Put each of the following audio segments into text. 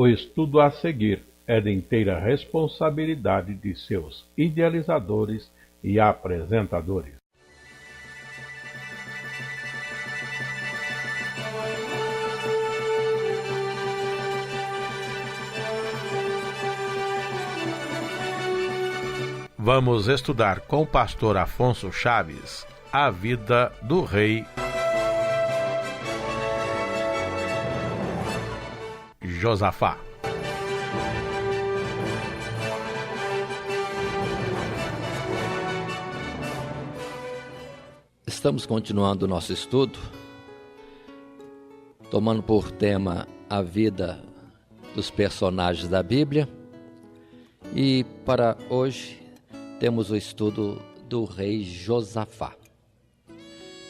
O estudo a seguir é de inteira responsabilidade de seus idealizadores e apresentadores. Vamos estudar com o pastor Afonso Chaves a vida do rei Josafá. Estamos continuando o nosso estudo, tomando por tema a vida dos personagens da Bíblia, e para hoje temos o estudo do rei Josafá.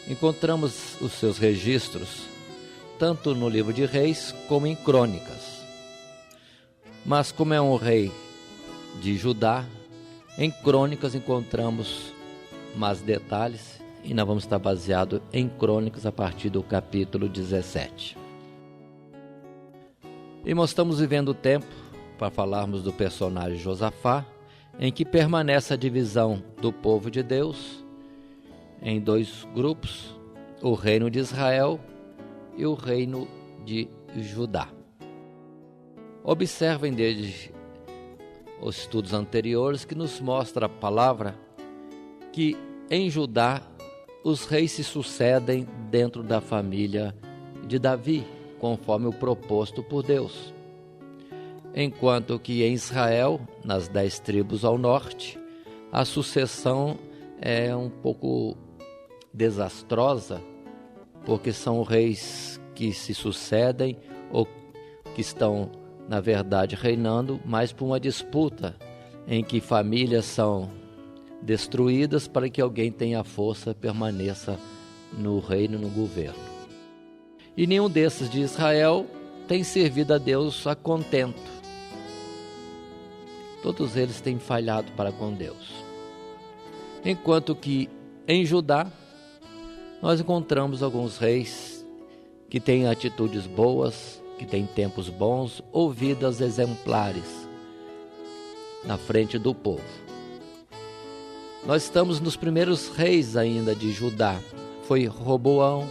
Encontramos os seus registros tanto no livro de Reis como em Crônicas. Mas como é um rei de Judá, em Crônicas encontramos mais detalhes e nós vamos estar baseados em Crônicas a partir do capítulo 17. E nós estamos vivendo o tempo para falarmos do personagem Josafá, em que permanece a divisão do povo de Deus em dois grupos, o reino de Israel e o reino de Judá. Observem desde os estudos anteriores que nos mostra a palavra que em Judá os reis se sucedem dentro da família de Davi, conforme o proposto por Deus. Enquanto que em Israel, nas 10 tribos ao norte, a sucessão é um pouco desastrosa, porque são reis que se sucedem ou que estão, na verdade, reinando, mas por uma disputa em que famílias são destruídas para que alguém tenha força e permaneça no reino, no governo. E nenhum desses de Israel tem servido a Deus a contento. Todos eles têm falhado para com Deus. Enquanto que em Judá, nós encontramos alguns reis que têm atitudes boas, que têm tempos bons ou vidas exemplares na frente do povo. Nós estamos nos primeiros reis ainda de Judá. Foi Roboão,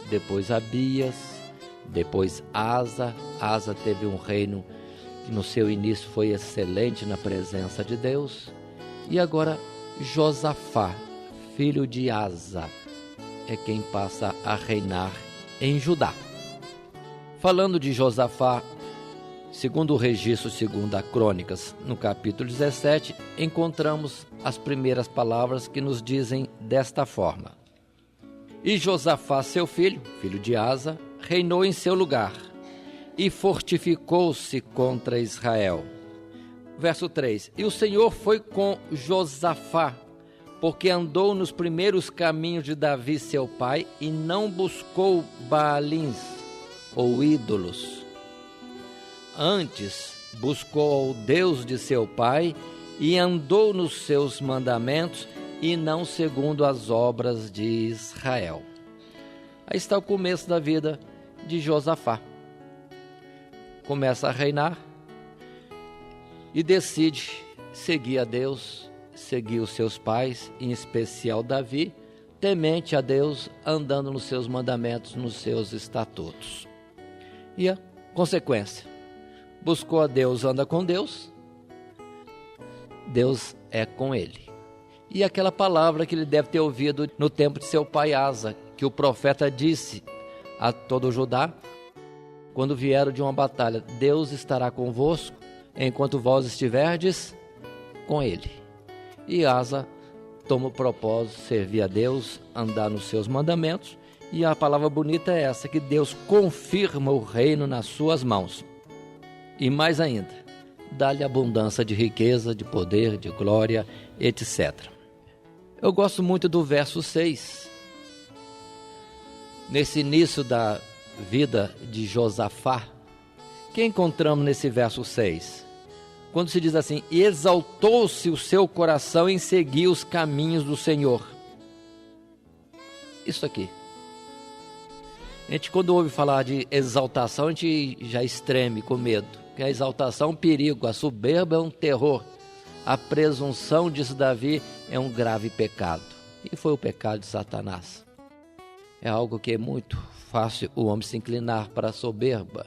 depois Abias, depois Asa. Asa teve um reino que no seu início foi excelente na presença de Deus. E agora Josafá, filho de Asa, é quem passa a reinar em Judá. Falando de Josafá, segundo o registro, segundo a Crônicas, no capítulo 17, encontramos as primeiras palavras que nos dizem desta forma: E Josafá, seu filho, filho de Asa, reinou em seu lugar e fortificou-se contra Israel. Verso 3: E o Senhor foi com Josafá, porque andou nos primeiros caminhos de Davi seu pai e não buscou Baalins ou ídolos. Antes buscou o Deus de seu pai e andou nos seus mandamentos e não segundo as obras de Israel. Aí está o começo da vida de Josafá. Começa a reinar e decide seguir a Deus, seguir os seus pais, em especial Davi, temente a Deus, andando nos seus mandamentos, nos seus estatutos. E a consequência: buscou a Deus, anda com Deus, Deus é com ele. E aquela palavra que ele deve ter ouvido no tempo de seu pai Asa, que o profeta disse a todo o Judá, quando vieram de uma batalha: Deus estará convosco enquanto vós estiverdes com ele. E Asa toma o propósito de servir a Deus, andar nos seus mandamentos, e a palavra bonita é essa, que Deus confirma o reino nas suas mãos. E mais ainda, dá-lhe abundância de riqueza, de poder, de glória, etc. Eu gosto muito do verso 6. Nesse início da vida de Josafá, que encontramos nesse verso 6? Quando se diz assim: e exaltou-se o seu coração em seguir os caminhos do Senhor. Isso aqui. A gente, quando ouve falar de exaltação, a gente já estreme com medo. que a exaltação é um perigo, a soberba é um terror, a presunção, disse Davi, é um grave pecado. E foi o pecado de Satanás. É algo que é muito fácil o homem se inclinar para a soberba.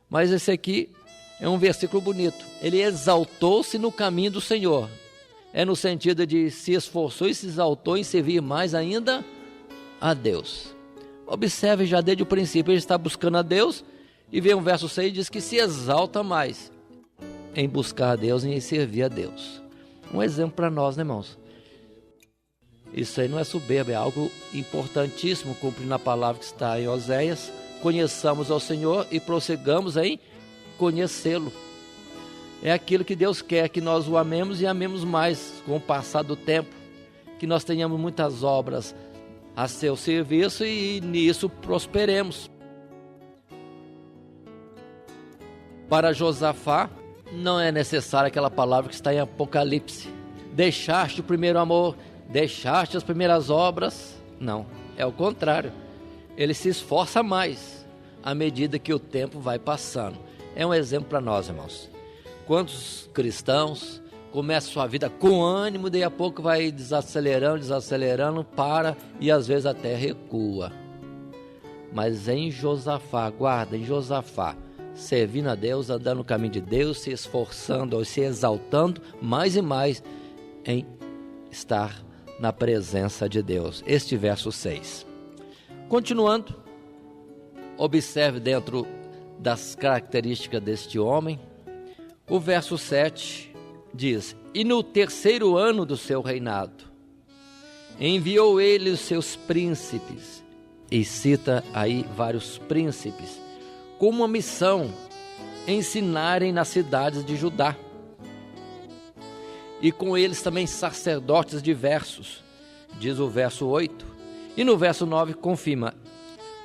Mas esse aqui é um versículo bonito. Ele exaltou-se no caminho do Senhor. É no sentido de se esforçou e se exaltou em servir mais ainda a Deus. Observe já desde o princípio, ele está buscando a Deus, e vem um verso 6 e diz que se exalta mais em buscar a Deus e em servir a Deus. Um exemplo para nós, né, irmãos? Isso aí não é soberba, é algo importantíssimo, cumprindo a palavra que está em Oséias. Conheçamos ao Senhor e prossigamos em conhecê-lo. É aquilo que Deus quer, que nós o amemos e amemos mais com o passar do tempo, que nós tenhamos muitas obras a seu serviço e nisso prosperemos. Para Josafá, não é necessária aquela palavra que está em Apocalipse. Deixaste o primeiro amor, deixaste as primeiras obras. Não, é o contrário. Ele se esforça mais à medida que o tempo vai passando. É um exemplo para nós, irmãos. Quantos cristãos começam sua vida com ânimo, daí a pouco vai desacelerando, para e às vezes até recua. Mas em Josafá, guarda, em Josafá, servindo a Deus, andando no caminho de Deus, se esforçando, se exaltando mais e mais em estar na presença de Deus. Este verso 6. Continuando, observe dentro das características deste homem, o verso 7 diz: e no terceiro ano do seu reinado, enviou ele os seus príncipes, e cita aí vários príncipes, com uma missão, ensinarem nas cidades de Judá, e com eles também sacerdotes diversos, diz o verso 8, e no verso 9 confirma,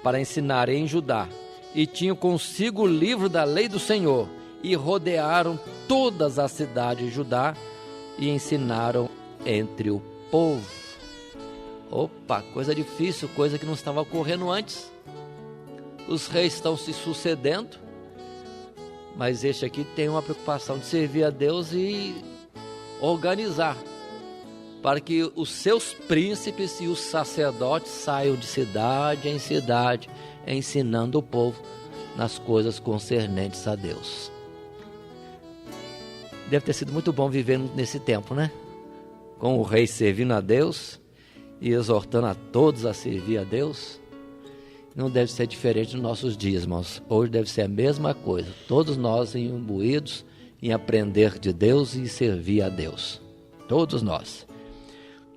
para ensinarem em Judá, e tinham consigo o livro da lei do Senhor, e rodearam todas as cidades de Judá, e ensinaram entre o povo. Opa, coisa difícil, coisa que não estava ocorrendo antes. Os reis estão se sucedendo, mas este aqui tem uma preocupação de servir a Deus e organizar, para que os seus príncipes e os sacerdotes saiam de cidade em cidade, ensinando o povo nas coisas concernentes a Deus. Deve ter sido muito bom viver nesse tempo, né? Com o rei servindo a Deus e exortando a todos a servir a Deus. Não deve ser diferente nos nossos dias, irmãos. Hoje deve ser a mesma coisa. Todos nós imbuídos em aprender de Deus e servir a Deus. Todos nós.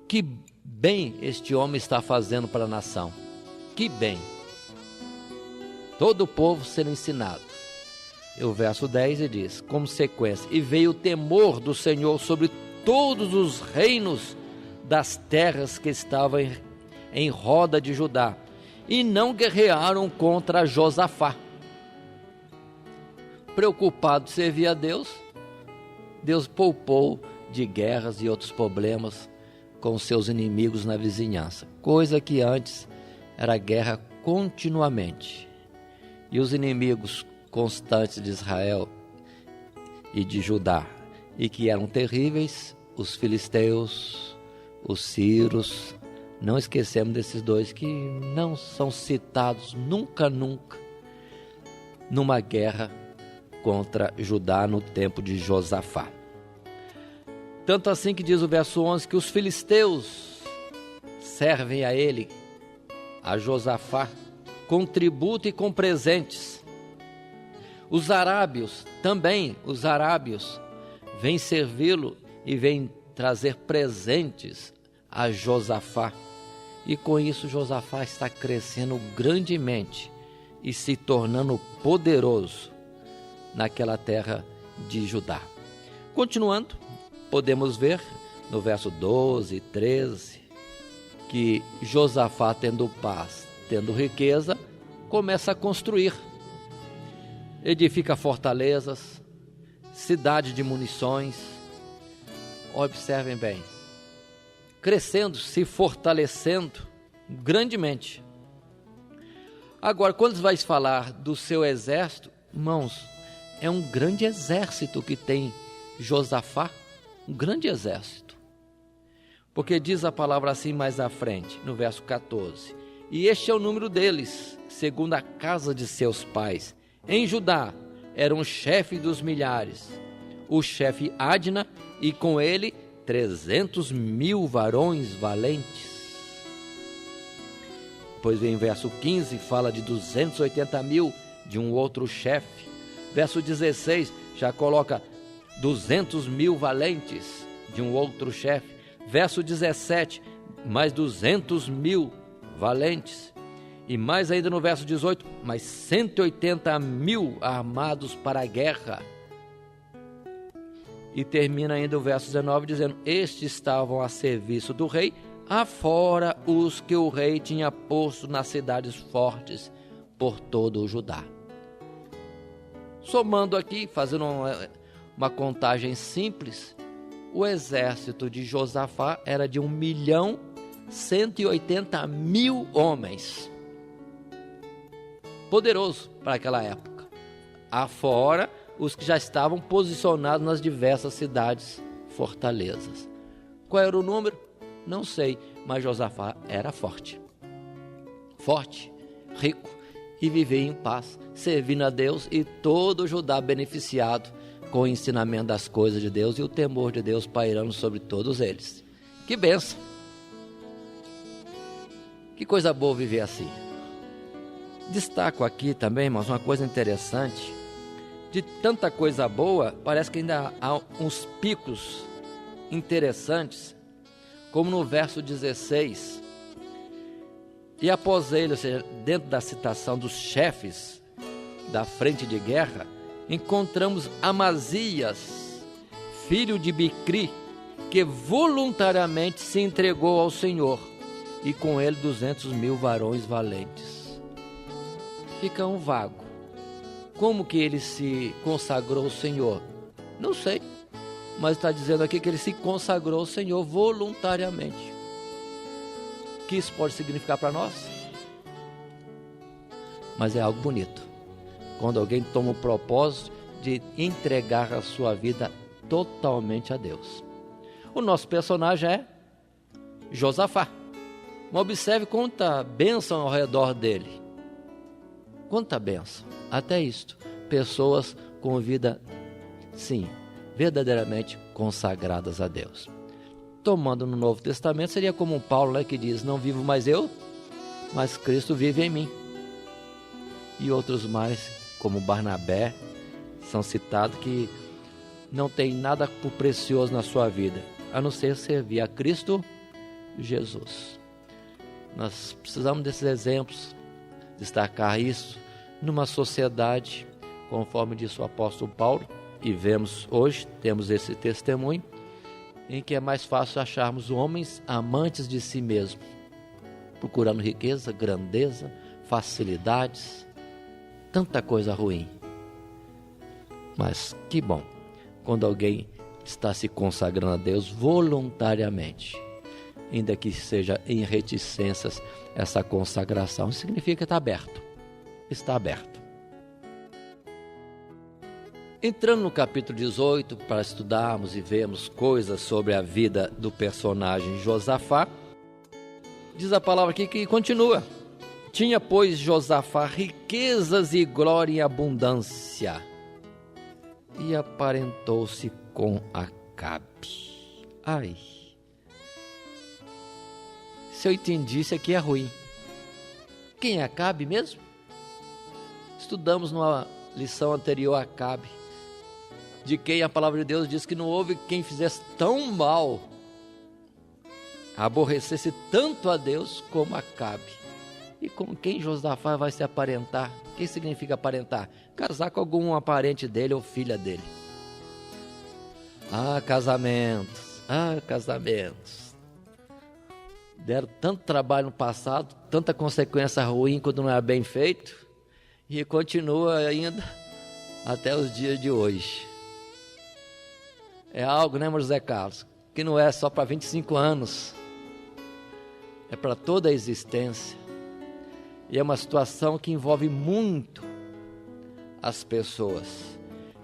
Que bem este homem está fazendo para a nação. Que bem. Todo o povo sendo ensinado. E o verso 10 diz, como sequência, e veio o temor do Senhor sobre todos os reinos das terras que estavam em roda de Judá, e não guerrearam contra Josafá. Preocupado de servir a Deus, Deus poupou de guerras e outros problemas com seus inimigos na vizinhança, coisa que antes era guerra continuamente. E os inimigos constantes de Israel e de Judá, e que eram terríveis, os filisteus, os sírios. Não esquecemos desses dois que não são citados nunca numa guerra contra Judá no tempo de Josafá. Tanto assim que diz o verso 11 que os filisteus servem a ele, a Josafá, com tributo e com presentes. Os arábios, vêm servi-lo e vêm trazer presentes a Josafá. E com isso Josafá está crescendo grandemente e se tornando poderoso naquela terra de Judá. Continuando, podemos ver no verso 12 e 13 que Josafá, tendo paz, tendo riqueza, começa a construir. Edifica fortalezas, cidade de munições. Observem bem, crescendo, se fortalecendo grandemente. Agora, quando vai falar do seu exército, irmãos, é um grande exército que tem Josafá, um grande exército. Porque diz a palavra assim mais à frente, no verso 14: e este é o número deles, segundo a casa de seus pais. Em Judá era um chefe dos milhares, o chefe Adna, e com ele 300.000 varões valentes. Depois vem o verso 15, fala de 280.000 de um outro chefe. Verso 16 já coloca 200.000 valentes de um outro chefe. Verso 17, mais 200.000 valentes. E mais ainda no verso 18, mais 180.000 armados para a guerra. E termina ainda o verso 19 dizendo: estes estavam a serviço do rei, afora os que o rei tinha posto nas cidades fortes por todo o Judá. Somando aqui, fazendo uma contagem simples, o exército de Josafá era de 1.180.000 homens. Poderoso para aquela época. Afora os que já estavam posicionados nas diversas cidades, fortalezas. Qual era o número? Não sei, mas Josafá era forte. Forte, rico e vivia em paz, servindo a Deus, e todo Judá beneficiado com o ensinamento das coisas de Deus e o temor de Deus pairando sobre todos eles. Que bênção! Que coisa boa viver assim. Destaco aqui também, irmãos, uma coisa interessante. De tanta coisa boa, parece que ainda há uns picos interessantes, como no verso 16. E após ele, ou seja, dentro da citação dos chefes da frente de guerra, encontramos Amazias, filho de Bicri, que voluntariamente se entregou ao Senhor, e com ele 200.000 varões valentes. Fica um vago. Como que ele se consagrou ao Senhor? Não sei, mas está dizendo aqui que ele se consagrou ao Senhor voluntariamente. O que isso pode significar para nós? Mas é algo bonito, quando alguém toma o propósito de entregar a sua vida totalmente a Deus. O nosso personagem é Josafá. Mas observe quanta bênção ao redor dele. Quanta bênção. Até isto, pessoas com vida, sim, verdadeiramente consagradas a Deus. Tomando no Novo Testamento, seria como um Paulo, né, que diz: não vivo mais eu, mas Cristo vive em mim. E outros mais, como Barnabé, são citados, que não tem nada por precioso na sua vida, a não ser servir a Cristo Jesus. Nós precisamos desses exemplos, destacar isso numa sociedade, conforme disse o apóstolo Paulo, e vemos hoje, temos esse testemunho, em que é mais fácil acharmos homens amantes de si mesmo, procurando riqueza, grandeza, facilidades, tanta coisa ruim. Mas que bom quando alguém está se consagrando a Deus voluntariamente, ainda que seja em reticências essa consagração. Isso significa que está aberto. Está aberto. Entrando no capítulo 18, para estudarmos e vermos coisas sobre a vida do personagem Josafá, diz a palavra aqui que continua: tinha, pois, Josafá riquezas e glória em abundância, e aparentou-se com Acabe. Ai, se eu entendi, isso aqui é ruim. Quem é Acabe mesmo? Estudamos numa lição anterior a Acabe, de quem a palavra de Deus diz que não houve quem fizesse tão mal, aborrecesse tanto a Deus como Acabe. E com quem Josafá vai se aparentar? O que significa aparentar? Casar com algum parente dele ou filha dele. Casamentos. Deram tanto trabalho no passado, tanta consequência ruim quando não é bem feito, e continua ainda até os dias de hoje. É algo, né, José Carlos, que não é só para 25 anos, é para toda a existência. E é uma situação que envolve muito as pessoas.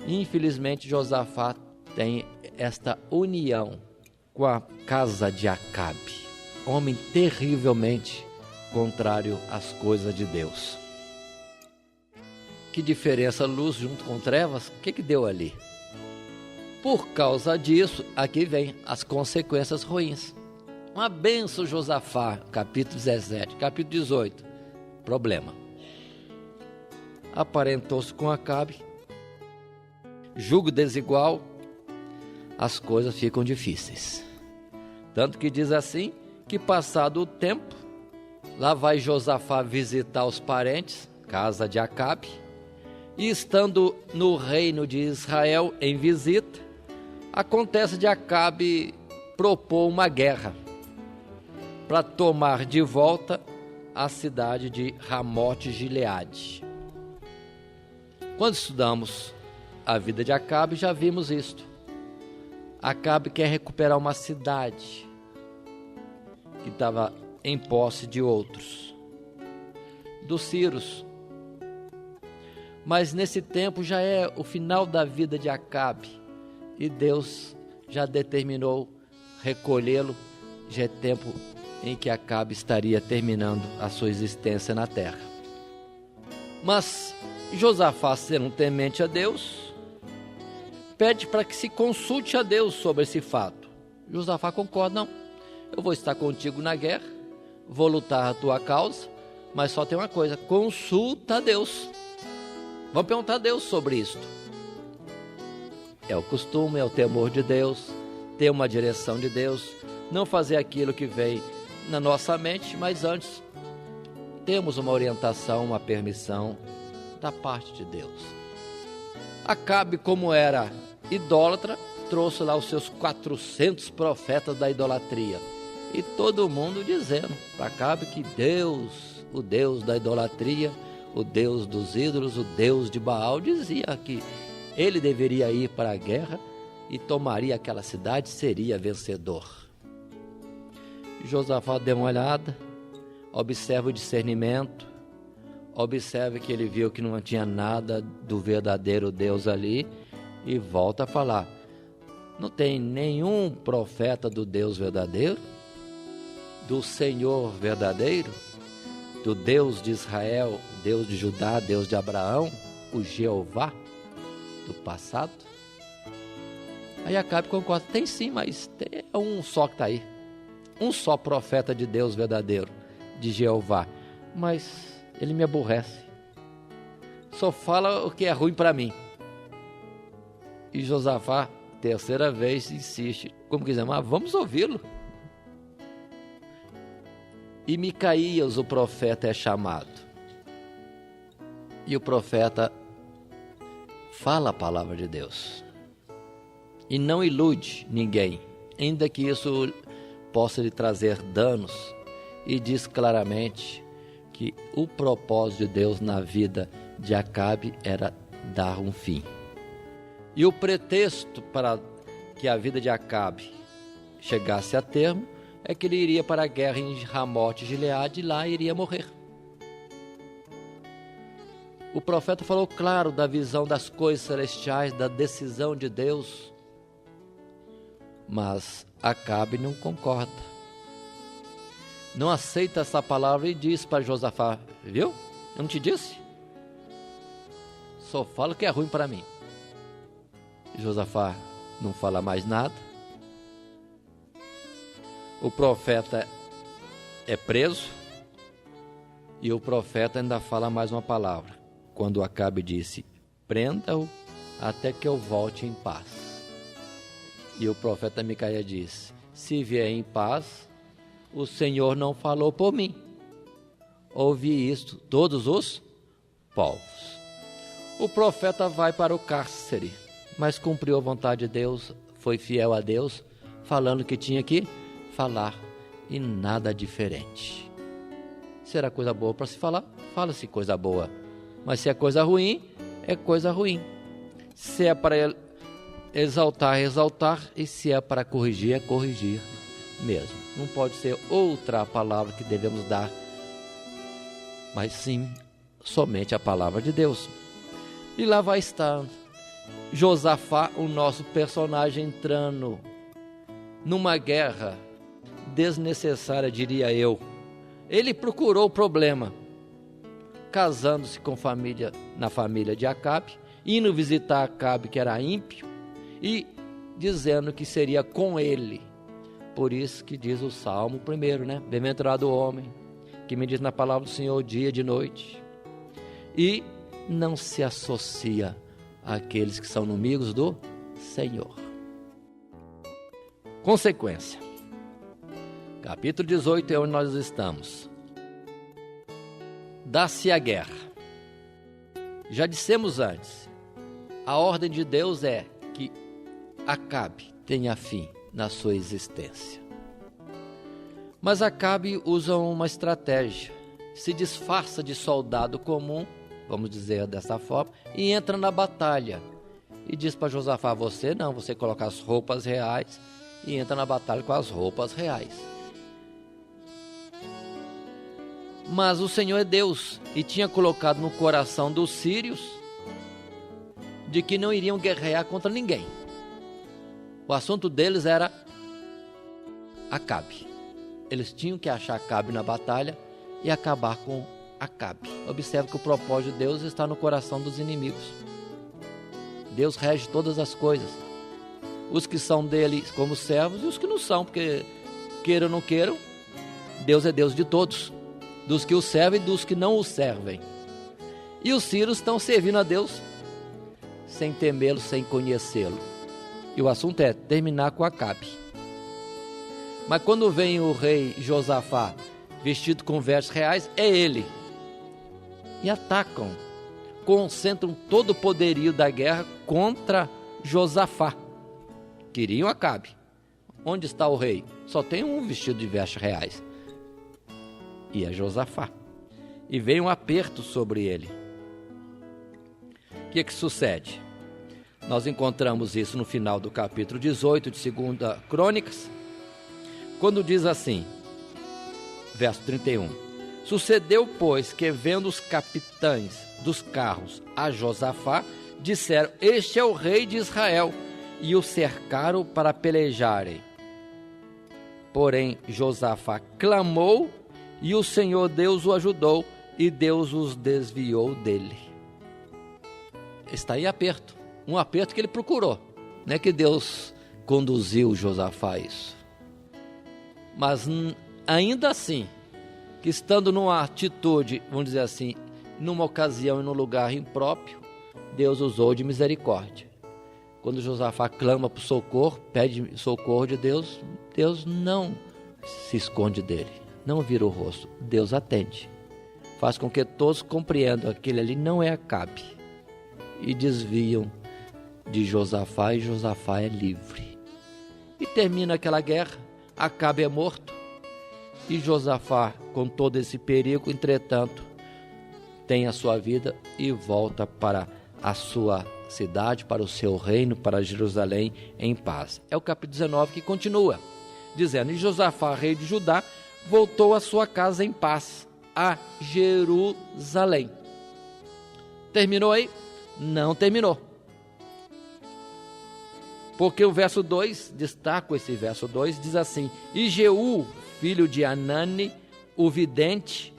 Infelizmente, Josafá tem esta união com a casa de Acabe, homem terrivelmente contrário às coisas de Deus. Que diferença, luz junto com trevas? O que deu ali? Por causa disso, aqui vem as consequências ruins. Uma benção, Josafá, capítulo 17, capítulo 18, problema. Aparentou-se com Acabe, julgo desigual, as coisas ficam difíceis. Tanto que diz assim, que passado o tempo, lá vai Josafá visitar os parentes, casa de Acabe, e estando no reino de Israel em visita, acontece de Acabe propor uma guerra para tomar de volta a cidade de Ramote-Gileade. Quando estudamos a vida de Acabe, já vimos isto. Acabe quer recuperar uma cidade que estava em posse de outros, dos Círios. Mas nesse tempo já é o final da vida de Acabe e Deus já determinou recolhê-lo. Já é tempo em que Acabe estaria terminando a sua existência na terra. Mas Josafá, sendo um temente a Deus, pede para que se consulte a Deus sobre esse fato. Josafá concorda: não, eu vou estar contigo na guerra, vou lutar a tua causa, mas só tem uma coisa: consulta a Deus. Vamos perguntar a Deus sobre isto. É o costume, é o temor de Deus, ter uma direção de Deus, não fazer aquilo que vem na nossa mente, mas antes temos uma orientação, uma permissão da parte de Deus. Acabe, como era idólatra, trouxe lá os seus 400 profetas da idolatria. E todo mundo dizendo para Acabe que Deus, o Deus da idolatria, o Deus dos ídolos, o Deus de Baal, dizia que ele deveria ir para a guerra e tomaria aquela cidade, seria vencedor. Josafá deu uma olhada, observa o discernimento, observa que ele viu que não tinha nada do verdadeiro Deus ali e volta a falar: não tem nenhum profeta do Deus verdadeiro, do Senhor verdadeiro, do Deus de Israel, Deus de Judá, Deus de Abraão, o Jeová do passado? Aí Acabe concorda: tem sim, mas é um só que está aí, um só profeta de Deus verdadeiro, de Jeová, mas ele me aborrece, só fala o que é ruim para mim. E Josafá, terceira vez, insiste, como quiser, mas vamos ouvi-lo. E Micaías, o profeta, é chamado. E o profeta fala a palavra de Deus. E não ilude ninguém, ainda que isso possa lhe trazer danos. E diz claramente que o propósito de Deus na vida de Acabe era dar um fim. E o pretexto para que a vida de Acabe chegasse a termo é que ele iria para a guerra em Ramote-Gileade e lá iria morrer. O profeta falou claro da visão das coisas celestiais, da decisão de Deus, mas Acabe não concorda, não aceita essa palavra e diz para Josafá: viu? Eu não te disse? Só falo que é ruim para mim. Josafá não fala mais nada. O profeta é preso e o profeta ainda fala mais uma palavra. Quando Acabe disse: prenda-o até que eu volte em paz. E o profeta Micaías disse: se vier em paz, o Senhor não falou por mim. Ouvi isto todos os povos. O profeta vai para o cárcere, mas cumpriu a vontade de Deus, foi fiel a Deus, falando que tinha que falar e nada diferente. Se era coisa boa para se falar, fala-se coisa boa. Mas se é coisa ruim, é coisa ruim. Se é para exaltar, exaltar. E se é para corrigir, é corrigir mesmo. Não pode ser outra palavra que devemos dar, mas sim somente a palavra de Deus. E lá vai estar Josafá, o nosso personagem, entrando numa guerra desnecessária, diria eu. Ele procurou o problema, casando-se na família de Acabe, indo visitar Acabe, que era ímpio, e dizendo que seria com ele. Por isso que diz o Salmo primeiro, né? Bem-aventurado o homem que me diz na palavra do Senhor dia e de noite, e não se associa àqueles que são inimigos do Senhor. Consequência. Capítulo 18 é onde nós estamos. Dá-se a guerra. Já dissemos antes, a ordem de Deus é que Acabe tenha fim na sua existência. Mas Acabe usa uma estratégia, se disfarça de soldado comum, vamos dizer dessa forma, e entra na batalha. E diz para Josafá: você não, você coloca as roupas reais e entra na batalha com as roupas reais. Mas o Senhor é Deus e tinha colocado no coração dos sírios de que não iriam guerrear contra ninguém. O assunto deles era Acabe. Eles tinham que achar Acabe na batalha e acabar com Acabe. Observe que o propósito de Deus está no coração dos inimigos. Deus rege todas as coisas. Os que são dele como servos e os que não são, porque queiram ou não queiram, Deus é Deus de todos, dos que o servem e dos que não o servem. E os sírios estão servindo a Deus sem temê-lo, sem conhecê-lo. E o assunto é terminar com Acabe. Mas quando vem o rei Josafá vestido com vestes reais, é ele. E atacam, concentram todo o poderio da guerra contra Josafá. Queriam Acabe. Onde está o rei? Só tem um vestido de vestes reais. E é Josafá. E vem um aperto sobre ele. O que sucede? Nós encontramos isso no final do capítulo 18 de 2 Crônicas, quando diz assim, verso 31. Sucedeu, pois, que vendo os capitães dos carros a Josafá, disseram: este é o rei de Israel, e o cercaram para pelejarem. Porém, Josafá clamou, e o Senhor Deus o ajudou, e Deus os desviou dele. Está aí aperto, um aperto que ele procurou. Não é que Deus conduziu Josafá a isso. Mas ainda assim, que estando numa atitude, vamos dizer assim, numa ocasião e num lugar impróprio, Deus usou de misericórdia. Quando Josafá clama por socorro, pede socorro de Deus, Deus não se esconde dele, não vira o rosto, Deus atende. Faz com que todos compreendam que aquele ali não é Acabe. E desviam de Josafá, e Josafá é livre. E termina aquela guerra, Acabe é morto, e Josafá, com todo esse perigo, entretanto, tem a sua vida e volta para a sua cidade, para o seu reino, para Jerusalém, em paz. É o capítulo 19 que continua, dizendo: e Josafá, rei de Judá, voltou à sua casa em paz, a Jerusalém. Terminou aí? Não terminou. Porque o verso 2, destaco esse verso 2, diz assim: e Jeú, filho de Anani, o vidente,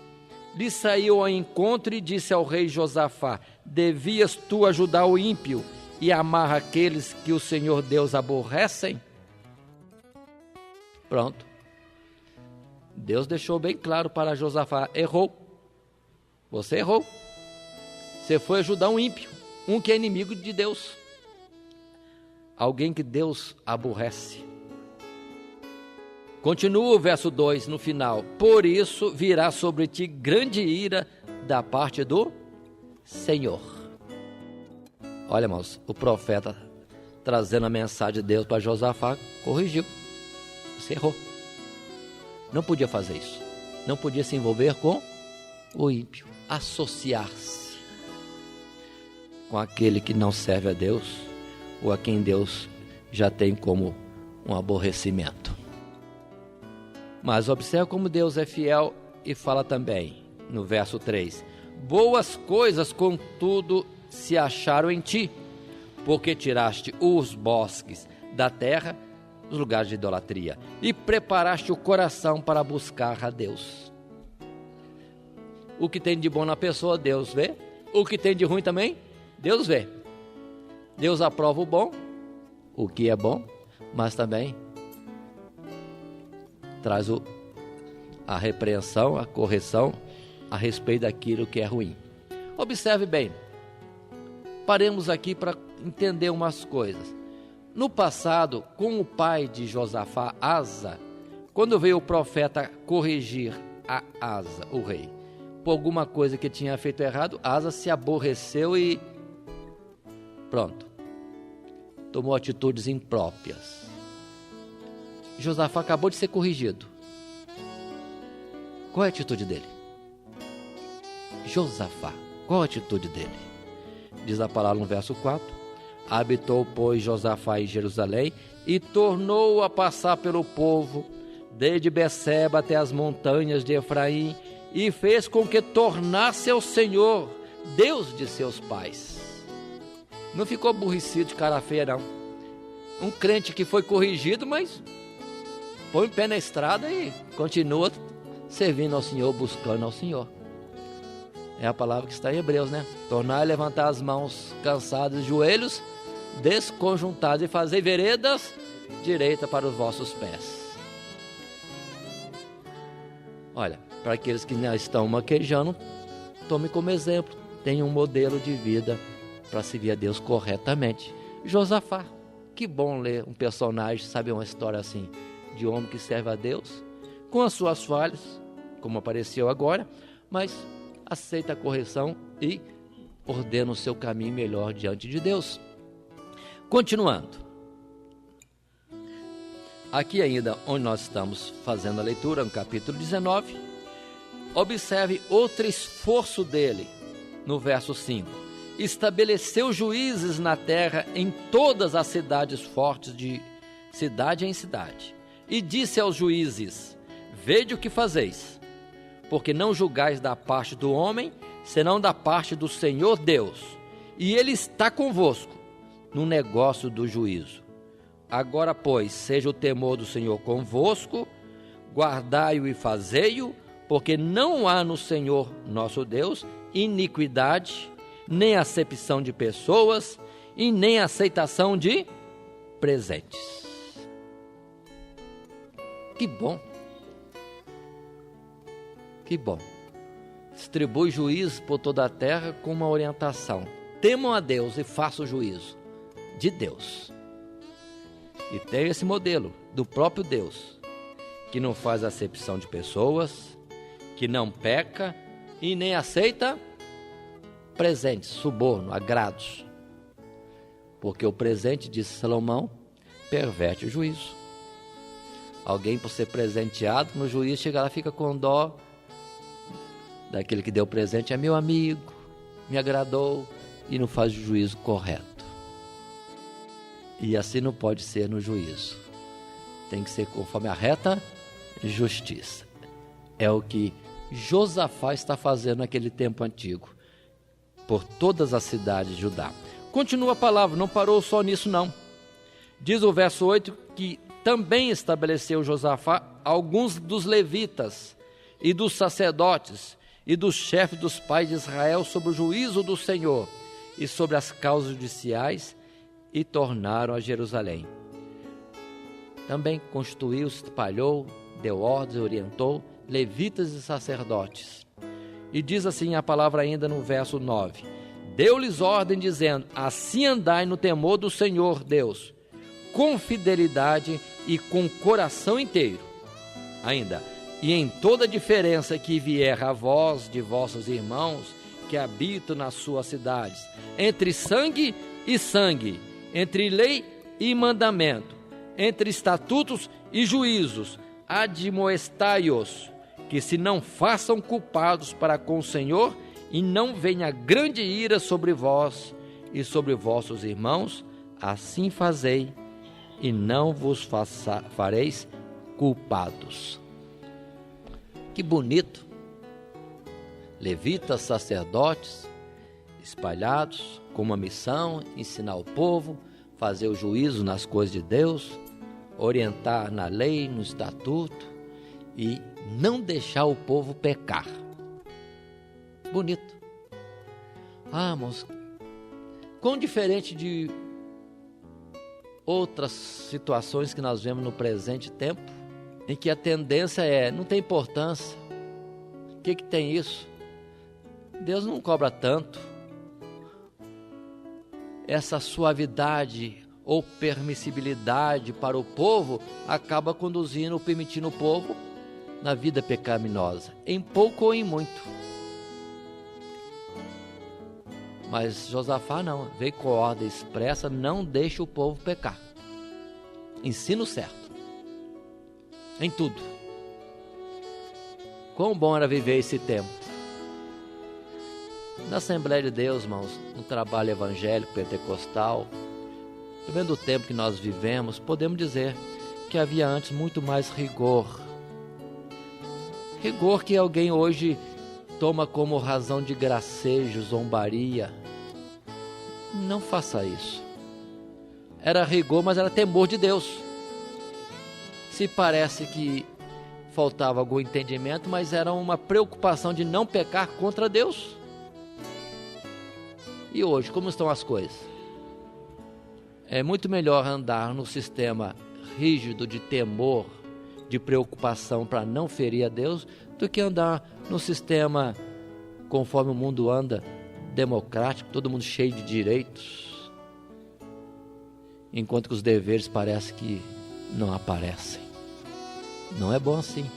lhe saiu ao encontro e disse ao rei Josafá: devias tu ajudar o ímpio e amar aqueles que o Senhor Deus aborrecem? Pronto. Deus deixou bem claro para Josafá: errou. Você errou. Você foi ajudar um ímpio, um que é inimigo de Deus, alguém que Deus aborrece. Continua o verso 2 no final: por isso virá sobre ti grande ira da parte do Senhor. Olha, irmãos, o profeta trazendo a mensagem de Deus para Josafá, corrigiu. Você errou. Não podia fazer isso. Não podia se envolver com o ímpio, associar-se com aquele que não serve a Deus, ou a quem Deus já tem como um aborrecimento. Mas observe como Deus é fiel e fala também, no verso 3: boas coisas, contudo, se acharam em ti, porque tiraste os bosques da terra, os lugares de idolatria, e preparaste o coração para buscar a Deus. O que tem de bom na pessoa, Deus vê. O que tem de ruim também, Deus vê. Deus aprova o bom, o que é bom, mas também traz a repreensão, a correção a respeito daquilo que é ruim. Observe bem, paremos aqui para entender umas coisas. No passado, com o pai de Josafá, Asa, quando veio o profeta corrigir a Asa, o rei, por alguma coisa que tinha feito errado, Asa se aborreceu e pronto, tomou atitudes impróprias. Josafá acabou de ser corrigido. Qual é a atitude dele? Josafá, qual a atitude dele? Diz a palavra no verso 4: habitou, pois, Josafá em Jerusalém e tornou a passar pelo povo, desde Beceba até as montanhas de Efraim, e fez com que tornasse ao Senhor, Deus de seus pais. Não ficou aborrecido de cara feia, não. Um crente que foi corrigido, mas põe o pé na estrada e continua servindo ao Senhor, buscando ao Senhor. É a palavra que está em Hebreus, né? Tornar e levantar as mãos cansadas, os joelhos desconjuntados, e fazer veredas direita para os vossos pés. Olha, para aqueles que não estão maquejando, tome como exemplo, tenha um modelo de vida para servir a Deus corretamente. Josafá, que bom ler um personagem, sabe, uma história assim, de homem que serve a Deus, com as suas falhas, como apareceu agora, mas aceita a correção e ordena o seu caminho melhor diante de Deus. Continuando, aqui ainda onde nós estamos fazendo a leitura, no capítulo 19, observe outro esforço dele, no verso 5. Estabeleceu juízes na terra em todas as cidades fortes, de cidade em cidade, e disse aos juízes: vede o que fazeis, porque não julgais da parte do homem, senão da parte do Senhor Deus, e Ele está convosco no negócio do juízo. Agora, pois, seja o temor do Senhor convosco, guardai-o e fazei-o, porque não há no Senhor nosso Deus iniquidade, nem acepção de pessoas, e nem aceitação de presentes. Que bom! Que bom! Distribui juízo por toda a terra com uma orientação: temam a Deus e façam o juízo de Deus. E tem esse modelo do próprio Deus, que não faz acepção de pessoas, que não peca e nem aceita presentes, suborno, agrados. Porque o presente, disse Salomão, perverte o juízo. Alguém, por ser presenteado, no juízo chega lá e fica com dó daquele que deu presente: é meu amigo, me agradou, e não faz o juízo correto. E assim não pode ser no juízo. Tem que ser conforme a reta justiça. É o que Josafá está fazendo naquele tempo antigo, por todas as cidades de Judá. Continua a palavra, não parou só nisso não. Diz o verso 8 que também estabeleceu Josafá alguns dos levitas e dos sacerdotes e dos chefes dos pais de Israel sobre o juízo do Senhor e sobre as causas judiciais, e tornaram a Jerusalém. Também constituiu, espalhou, deu ordens, orientou levitas e sacerdotes. E diz assim a palavra ainda no verso 9: deu-lhes ordem dizendo: assim andai no temor do Senhor Deus, com fidelidade e com coração inteiro. Ainda, e em toda diferença que vier a vós de vossos irmãos que habitam nas suas cidades, entre sangue e sangue, entre lei e mandamento, entre estatutos e juízos, admoestai-os, que se não façam culpados para com o Senhor, e não venha grande ira sobre vós e sobre vossos irmãos, assim fazei, e não vos fareis culpados. Que bonito! Levitas, sacerdotes espalhados, com uma missão, ensinar o povo, fazer o juízo nas coisas de Deus, orientar na lei, no estatuto e não deixar o povo pecar. Bonito. Irmãos, quão diferente de outras situações que nós vemos no presente tempo, em que a tendência não tem importância. O que tem isso? Deus não cobra tanto. Essa suavidade ou permissibilidade para o povo acaba conduzindo ou permitindo o povo na vida pecaminosa, em pouco ou em muito. Mas Josafá não, veio com ordem expressa: não deixe o povo pecar. Ensina o certo, em tudo. Quão bom era viver esse tempo. Na Assembleia de Deus, irmãos, no trabalho evangélico pentecostal, vendo o tempo que nós vivemos, podemos dizer que havia antes muito mais rigor. Rigor que alguém hoje toma como razão de gracejo, zombaria. Não faça isso. Era rigor, mas era temor de Deus. Se parece que faltava algum entendimento, mas era uma preocupação de não pecar contra Deus. E hoje, como estão as coisas? É muito melhor andar no sistema rígido de temor, de preocupação para não ferir a Deus, do que andar no sistema conforme o mundo anda, democrático, todo mundo cheio de direitos, enquanto que os deveres parece que não aparecem. Não é bom assim.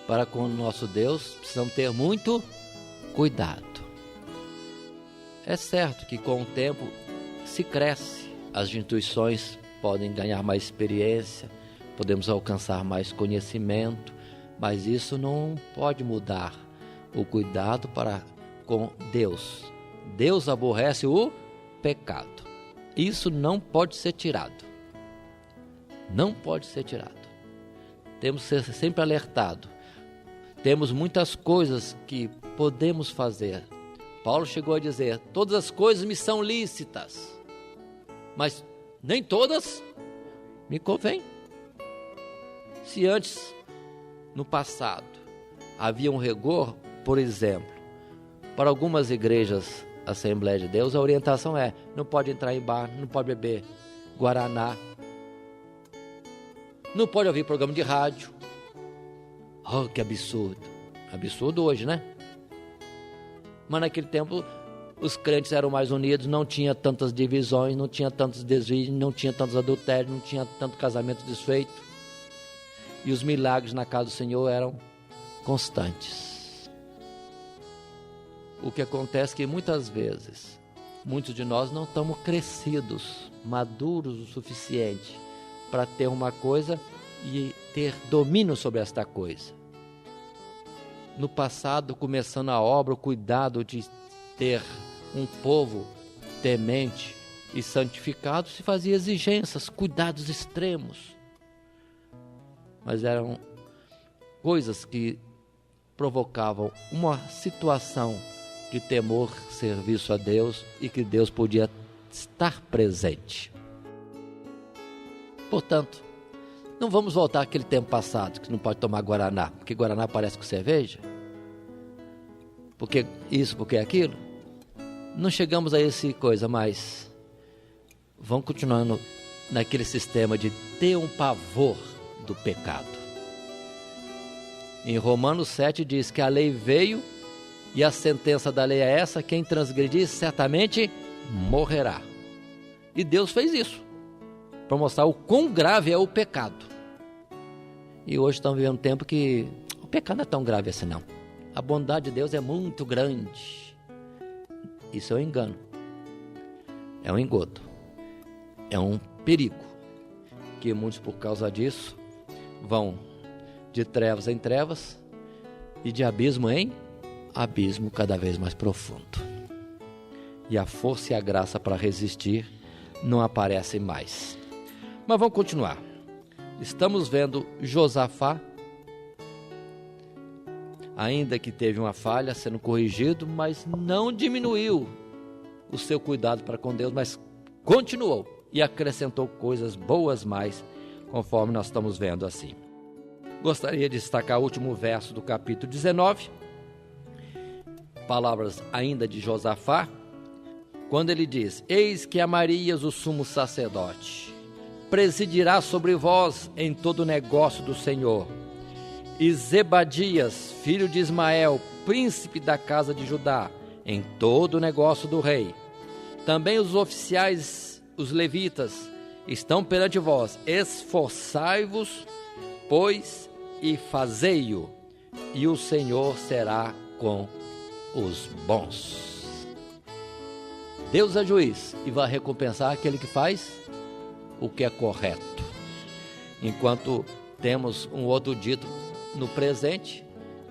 Para com o nosso Deus, precisamos ter muito cuidado. É certo que com o tempo se cresce, as instituições podem ganhar mais experiência, podemos alcançar mais conhecimento, mas isso não pode mudar o cuidado para com Deus. Deus aborrece o pecado. Isso não pode ser tirado. Não pode ser tirado. Temos que ser sempre alertados. Temos muitas coisas que podemos fazer. Paulo chegou a dizer: todas as coisas me são lícitas, mas nem todas me convêm. Se antes, no passado, havia um rigor, por exemplo, para algumas igrejas, Assembleia de Deus, a orientação é: não pode entrar em bar, não pode beber guaraná, não pode ouvir programa de rádio. Oh, que absurdo! Absurdo hoje, né? Mas naquele tempo os crentes eram mais unidos, não tinha tantas divisões, não tinha tantos desvios, não tinha tantos adultérios, não tinha tanto casamento desfeito. E os milagres na casa do Senhor eram constantes. O que acontece é que muitas vezes, muitos de nós não estamos crescidos, maduros o suficiente para ter uma coisa e ter domínio sobre esta coisa. No passado, começando a obra, o cuidado de ter um povo temente e santificado, se fazia exigências, cuidados extremos. Mas eram coisas que provocavam uma situação de temor, serviço a Deus e que Deus podia estar presente. Portanto, não vamos voltar àquele tempo passado que não pode tomar guaraná, porque guaraná parece com cerveja, porque isso, porque aquilo. Não chegamos a essa coisa, mas vamos continuando naquele sistema de ter um pavor do pecado. Em Romanos 7 diz que a lei veio e a sentença da lei é essa: quem transgredir certamente morrerá. E Deus fez isso para mostrar o quão grave é o pecado. E hoje estamos vivendo um tempo que o pecado não é tão grave assim não. A bondade de Deus é muito grande. Isso é um engano. É um engodo. É um perigo. Que muitos, por causa disso, vão de trevas em trevas e de abismo em abismo cada vez mais profundo. E a força e a graça para resistir não aparecem mais. Mas vamos continuar. Estamos vendo Josafá, ainda que teve uma falha, sendo corrigido, mas não diminuiu o seu cuidado para com Deus, mas continuou e acrescentou coisas boas mais, conforme nós estamos vendo assim. Gostaria de destacar o último verso do capítulo 19, palavras ainda de Josafá, quando ele diz: eis que Amarias, o sumo sacerdote, presidirá sobre vós em todo o negócio do Senhor, e Zebadias, filho de Ismael, príncipe da casa de Judá, em todo o negócio do rei. Também os oficiais, os levitas, estão perante vós. Esforçai-vos, pois, e fazei-o, e o Senhor será com os bons. Deus é juiz e vai recompensar aquele que faz o que é correto. Enquanto temos um outro dito no presente,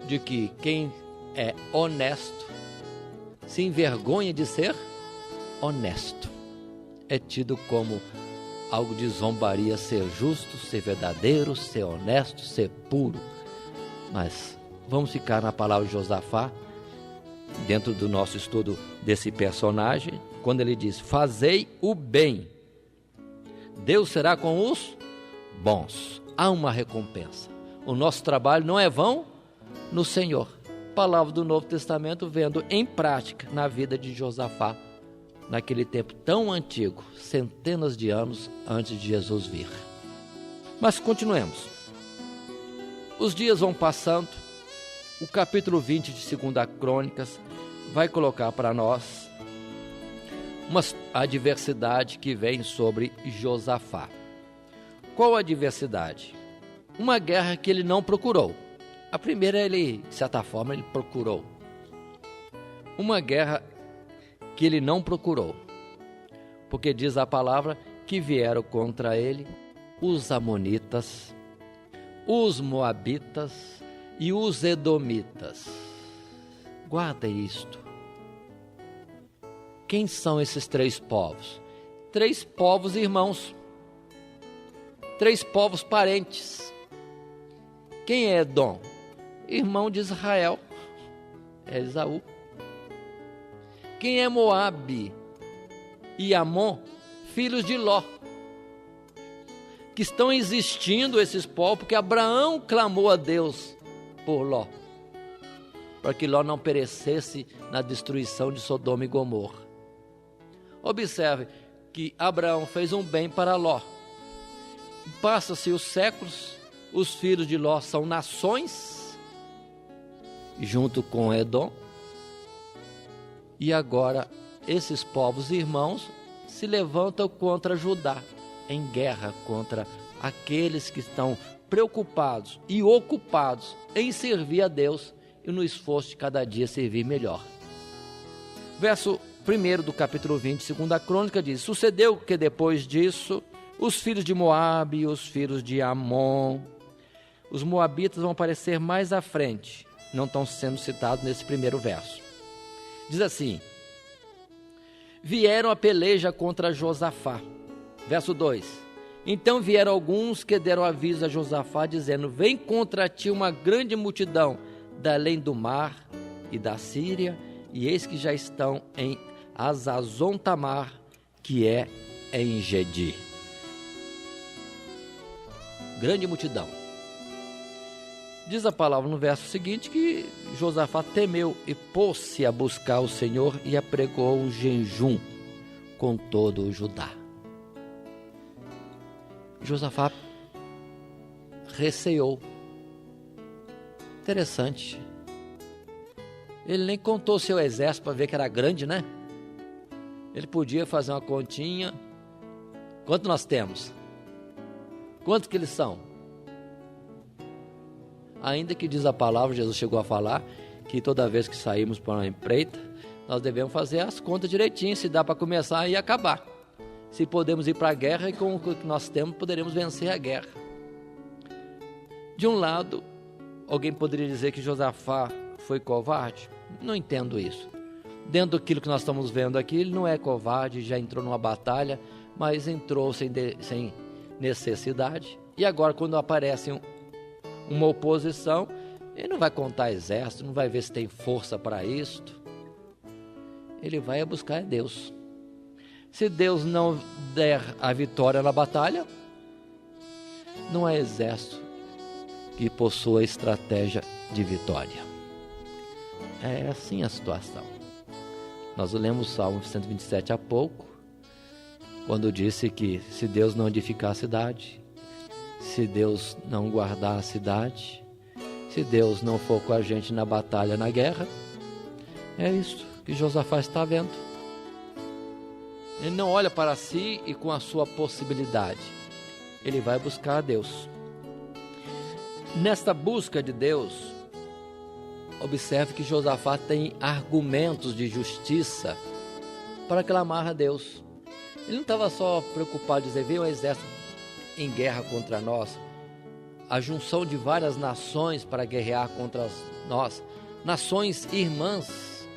de que quem é honesto se envergonha de ser honesto. É tido como algo de zombaria ser justo, ser verdadeiro, ser honesto, ser puro. Mas vamos ficar na palavra de Josafá, dentro do nosso estudo desse personagem, quando ele diz: fazei o bem, Deus será com os bons. Há uma recompensa. O nosso trabalho não é vão no Senhor. Palavra do Novo Testamento, vendo em prática na vida de Josafá, naquele tempo tão antigo, centenas de anos antes de Jesus vir. Mas continuemos. Os dias vão passando. O capítulo 20 de 2 Crônicas vai colocar para nós uma adversidade que vem sobre Josafá. Qual a adversidade? Uma guerra que ele não procurou. A primeira, ele, de certa forma, ele procurou. Uma guerra que ele não procurou, porque diz a palavra que vieram contra ele os amonitas, os moabitas e os edomitas. Guarda isto. Quem são esses três povos? Três povos irmãos, três povos parentes. Quem é Edom? Irmão de Israel, é Esaú. Quem é Moabe e Amon? Filhos de Ló. Que estão existindo esses povos, porque Abraão clamou a Deus por Ló, para que Ló não perecesse na destruição de Sodoma e Gomorra. Observe que Abraão fez um bem para Ló. Passa-se os séculos, os filhos de Ló são nações, junto com Edom, e agora esses povos irmãos se levantam contra Judá, em guerra contra aqueles que estão preocupados e ocupados em servir a Deus e no esforço de cada dia servir melhor. Verso 1 do capítulo 20, 2 Crônica diz: sucedeu que depois disso, os filhos de Moabe e os filhos de Amon, os moabitas vão aparecer mais à frente, não estão sendo citados nesse primeiro verso. Diz assim: vieram a peleja contra Josafá. Verso 2: então vieram alguns que deram aviso a Josafá, dizendo: vem contra ti uma grande multidão da além do mar e da Síria, e eis que já estão em Azazon-Tamar, que é em Gedi. Grande multidão. Diz a palavra no verso seguinte que Josafá temeu e pôs-se a buscar o Senhor e apregou um jejum com todo o Judá. Josafá receou. Interessante. Ele nem contou seu exército para ver que era grande, né? Ele podia fazer uma continha. Quanto nós temos? Quantos que eles são? Ainda que diz a palavra, Jesus chegou a falar que toda vez que saímos para uma empreita, nós devemos fazer as contas direitinho, se dá para começar e acabar. Se podemos ir para a guerra, e com o que nós temos, poderemos vencer a guerra. De um lado, alguém poderia dizer que Josafá foi covarde? Não entendo isso. Dentro daquilo que nós estamos vendo aqui, ele não é covarde, já entrou numa batalha, mas entrou sem necessidade. E agora, quando aparece uma oposição, ele não vai contar exército, não vai ver se tem força para isto. ele vai buscar Deus. Se Deus não der a vitória na batalha, não há exército que possua estratégia de vitória. É assim a situação. Nós lemos o Salmo 127 há pouco, quando disse que se Deus não edificar a cidade, se Deus não guardar a cidade, se Deus não for com a gente na batalha, na guerra, é isso que Josafá está vendo. Ele não olha para si e com a sua possibilidade. Ele vai buscar a Deus. Nesta busca de Deus, observe que Josafá tem argumentos de justiça para clamar a Deus. Ele não estava só preocupado em dizer, veio um exército em guerra contra nós, a junção de várias nações para guerrear contra nós, nações irmãs.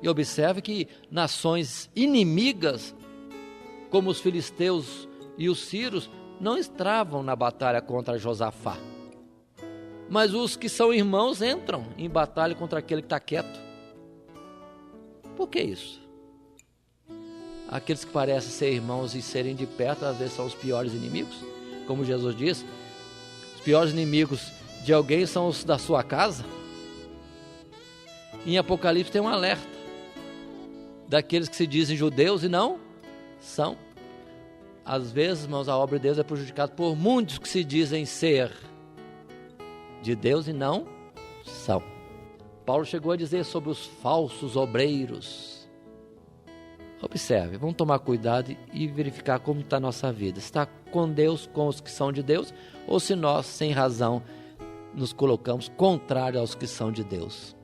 E observe que nações inimigas, como os filisteus e os sírios, não entravam na batalha contra Josafá. Mas os que são irmãos entram em batalha contra aquele que está quieto. Por que isso? Aqueles que parecem ser irmãos e serem de perto, às vezes são os piores inimigos. Como Jesus diz, os piores inimigos de alguém são os da sua casa. Em Apocalipse tem um alerta daqueles que se dizem judeus e não são. Às vezes, irmãos, a obra de Deus é prejudicada por muitos que se dizem ser de Deus e não são. Paulo chegou a dizer sobre os falsos obreiros. Observe, vamos tomar cuidado e verificar como está a nossa vida. Está com Deus, com os que são de Deus, ou se nós, sem razão, nos colocamos contrário aos que são de Deus.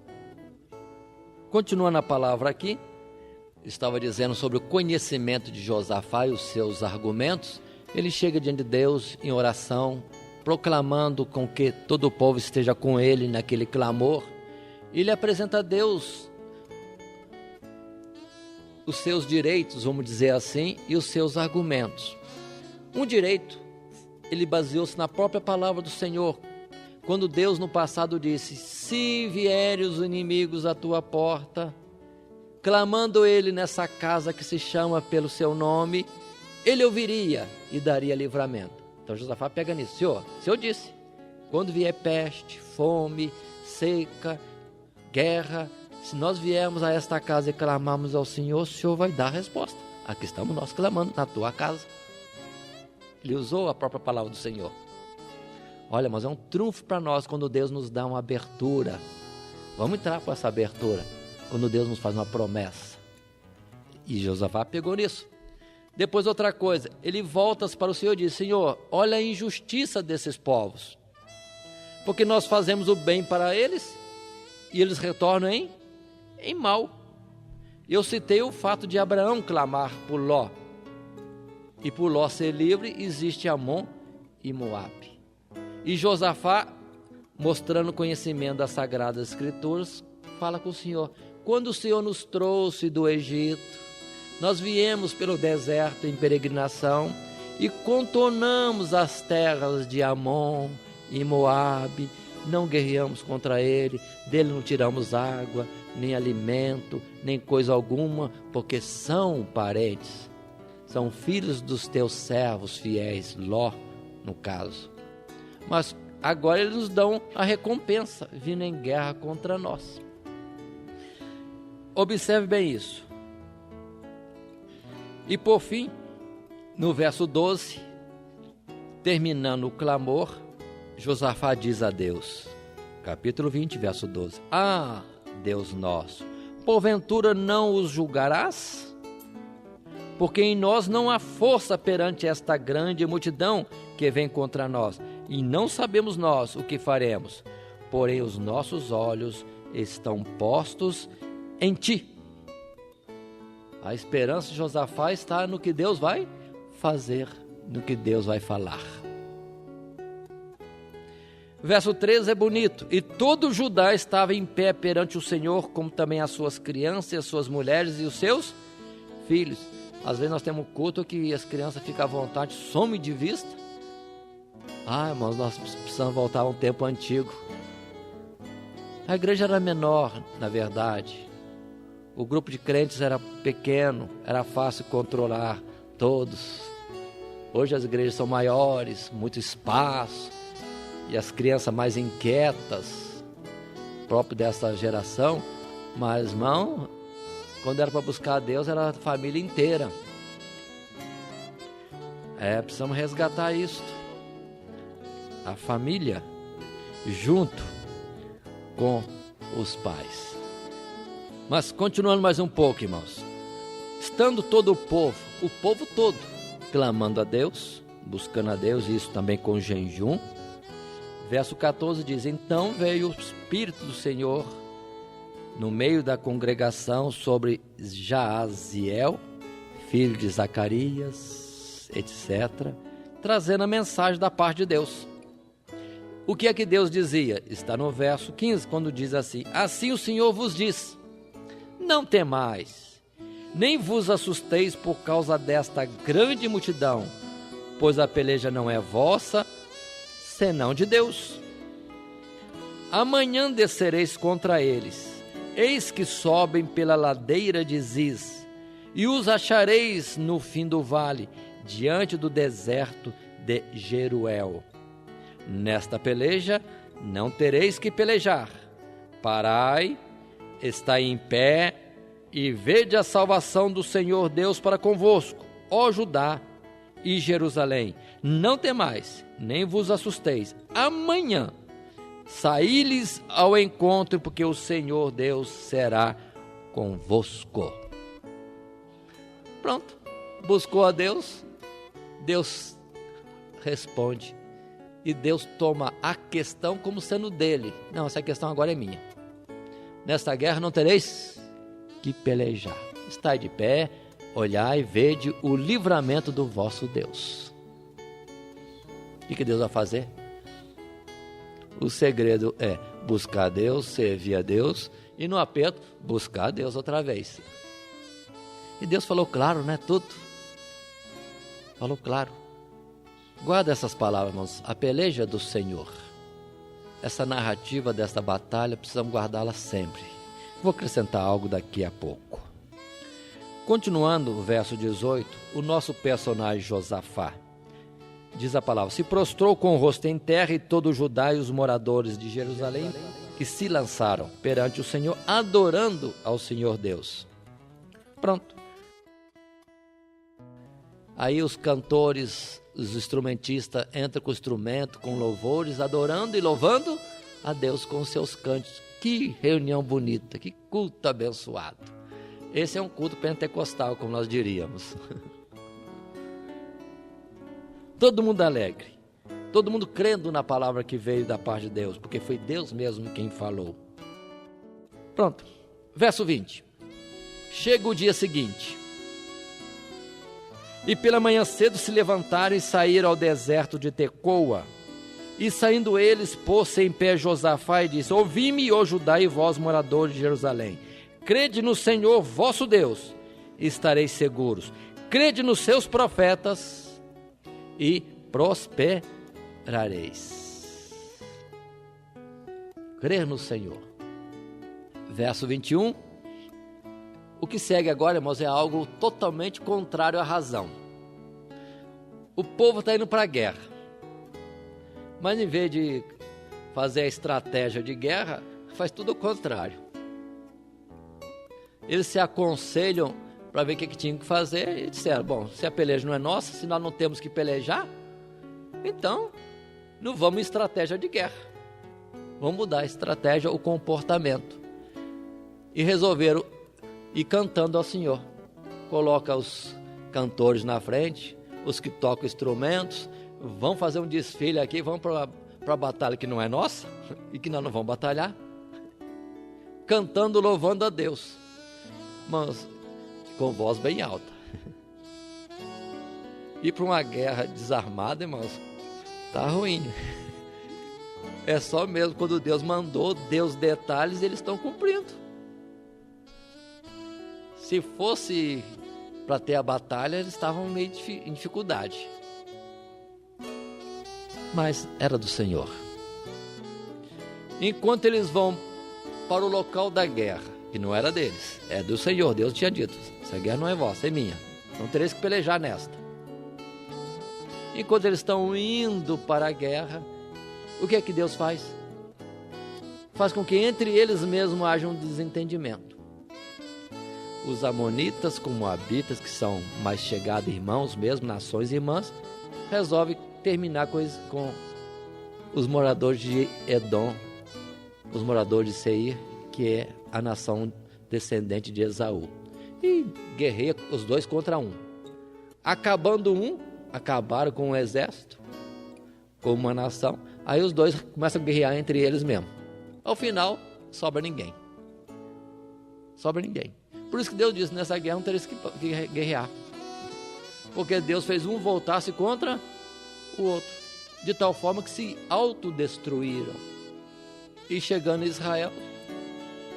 Continuando a palavra aqui, estava dizendo sobre o conhecimento de Josafá e os seus argumentos. Ele chega diante de Deus em oração, proclamando com que todo o povo esteja com ele naquele clamor. Ele apresenta a Deus os seus direitos, vamos dizer assim, e os seus argumentos. Um direito, ele baseou-se na própria palavra do Senhor, quando Deus no passado disse, se vierem os inimigos à tua porta, clamando ele nessa casa que se chama pelo seu nome, ele ouviria e daria livramento. Então Josafá pega nisso. Senhor disse, quando vier peste, fome, seca, guerra, se nós viermos a esta casa e clamarmos ao Senhor, o Senhor vai dar a resposta. Aqui estamos nós clamando na tua casa. Ele usou a própria palavra do Senhor. Olha, mas é um trunfo para nós quando Deus nos dá uma abertura. Vamos entrar com essa abertura quando Deus nos faz uma promessa. E Josafá pegou nisso. Depois outra coisa, ele volta para o Senhor e diz, Senhor, olha a injustiça desses povos, porque nós fazemos o bem para eles e eles retornam em mal. Eu citei o fato de Abraão clamar por Ló, e por Ló ser livre, existe Amon e Moabe. E Josafá, mostrando conhecimento das Sagradas Escrituras, fala com o Senhor, quando o Senhor nos trouxe do Egito, nós viemos pelo deserto em peregrinação e contornamos as terras de Amon e Moabe, não guerreamos contra ele, dele não tiramos água, nem alimento, nem coisa alguma, porque são parentes, são filhos dos teus servos fiéis, Ló, no caso. Mas agora eles nos dão a recompensa, vindo em guerra contra nós. Observe bem isso. E por fim, no verso 12, terminando o clamor, Josafá diz a Deus, capítulo 20, verso 12, ah, Deus nosso, porventura não os julgarás? Porque em nós não há força perante esta grande multidão que vem contra nós, e não sabemos nós o que faremos, porém os nossos olhos estão postos em ti. A esperança de Josafá está no que Deus vai fazer, no que Deus vai falar. Verso 13 é bonito. E todo Judá estava em pé perante o Senhor, como também as suas crianças, as suas mulheres e os seus filhos. Às vezes nós temos um culto que as crianças ficam à vontade, somem de vista. Ah, irmãos, nós precisamos voltar a um tempo antigo. A igreja era menor, na verdade. O grupo de crentes era pequeno, era fácil controlar todos. Hoje as igrejas são maiores, muito espaço, e as crianças mais inquietas, próprio dessa geração. Mas, irmão, quando era para buscar a Deus, era a família inteira. Precisamos resgatar isso. A família junto com os pais. Mas continuando mais um pouco, irmãos. Estando todo o povo todo, clamando a Deus, buscando a Deus, isso também com jejum. Verso 14 diz: então veio o Espírito do Senhor no meio da congregação sobre Jaaziel, filho de Zacarias, etc., trazendo a mensagem da parte de Deus. O que é que Deus dizia? Está no verso 15, quando diz assim: assim o Senhor vos diz, não temais, nem vos assusteis por causa desta grande multidão, pois a peleja não é vossa, senão de Deus. Amanhã descereis contra eles, eis que sobem pela ladeira de Ziz, e os achareis no fim do vale, diante do deserto de Jeruel. Nesta peleja não tereis que pelejar. Parai, estai em pé, e vede a salvação do Senhor Deus para convosco, ó Judá e Jerusalém. Não temais, nem vos assusteis. Amanhã saí-lhes ao encontro, porque o Senhor Deus será convosco. Pronto, buscou a Deus, Deus responde. E Deus toma a questão como sendo dele. Não, essa questão agora é minha. Nesta guerra não tereis que pelejar. Estai de pé, olhai e vede o livramento do vosso Deus. O que Deus vai fazer? O segredo é buscar a Deus, servir a Deus, e no aperto, buscar a Deus outra vez. E Deus falou claro, né? Tudo. Falou claro. Guarda essas palavras, irmãos. A peleja do Senhor. Essa narrativa desta batalha, precisamos guardá-la sempre. Vou acrescentar algo daqui a pouco. Continuando o verso 18, o nosso personagem Josafá. Diz a palavra: se prostrou com o rosto em terra, e todo o Judá e os moradores de Jerusalém que se lançaram perante o Senhor, adorando ao Senhor Deus. Pronto. Aí os cantores, os instrumentistas entram com o instrumento, com louvores, adorando e louvando a Deus com os seus cânticos. Que reunião bonita, que culto abençoado. Esse é um culto pentecostal, como nós diríamos. Todo mundo alegre, todo mundo crendo na palavra que veio da parte de Deus, porque foi Deus mesmo quem falou. Pronto, verso 20. Chega o dia seguinte, e pela manhã cedo se levantaram e saíram ao deserto de Tecoa. E saindo eles, pôs-se em pé Josafá e disse: ouvi-me, ó Judá e vós, moradores de Jerusalém. Crede no Senhor vosso Deus, e estareis seguros. Crede nos seus profetas, e prosperareis. Crer no Senhor. Verso 21. O que segue agora, irmãos, é algo totalmente contrário à razão. O povo está indo para a guerra, mas em vez de fazer a estratégia de guerra, faz tudo o contrário. Eles se aconselham para ver o que tinham que fazer e disseram: bom, se a peleja não é nossa, se nós não temos que pelejar, então não vamos em estratégia de guerra. Vamos mudar a estratégia, o comportamento. E resolveram ir cantando ao Senhor. Coloca os cantores na frente, os que tocam instrumentos, vão fazer um desfile aqui, vamos para a batalha que não é nossa e que nós não vamos batalhar. Cantando, louvando a Deus, mas com voz bem alta. Ir para uma guerra desarmada, irmãos, tá ruim. É só mesmo quando Deus mandou, deu os detalhes, eles estão cumprindo. Se fosse para ter a batalha, eles estavam meio em dificuldade. Mas era do Senhor. Enquanto eles vão para o local da guerra, que não era deles, é do Senhor. Deus tinha dito: essa guerra não é vossa, é minha, não tereis que pelejar nesta. Enquanto eles estão indo para a guerra, o que é que Deus faz? Faz com que entre eles mesmos haja um desentendimento. Os amonitas com moabitas, que são mais chegados irmãos mesmo, nações irmãs, resolvem terminar com os moradores de Edom, os moradores de Seir, que é a nação descendente de Esaú. E guerreia os dois contra um. Acabando um, acabaram com um exército, com uma nação. Aí os dois começam a guerrear entre eles mesmo. Ao final, sobra ninguém. Sobra ninguém. Por isso que Deus disse: nessa guerra não tereis que guerrear. Porque Deus fez um voltar-se contra o outro, de tal forma que se autodestruíram. E chegando em Israel,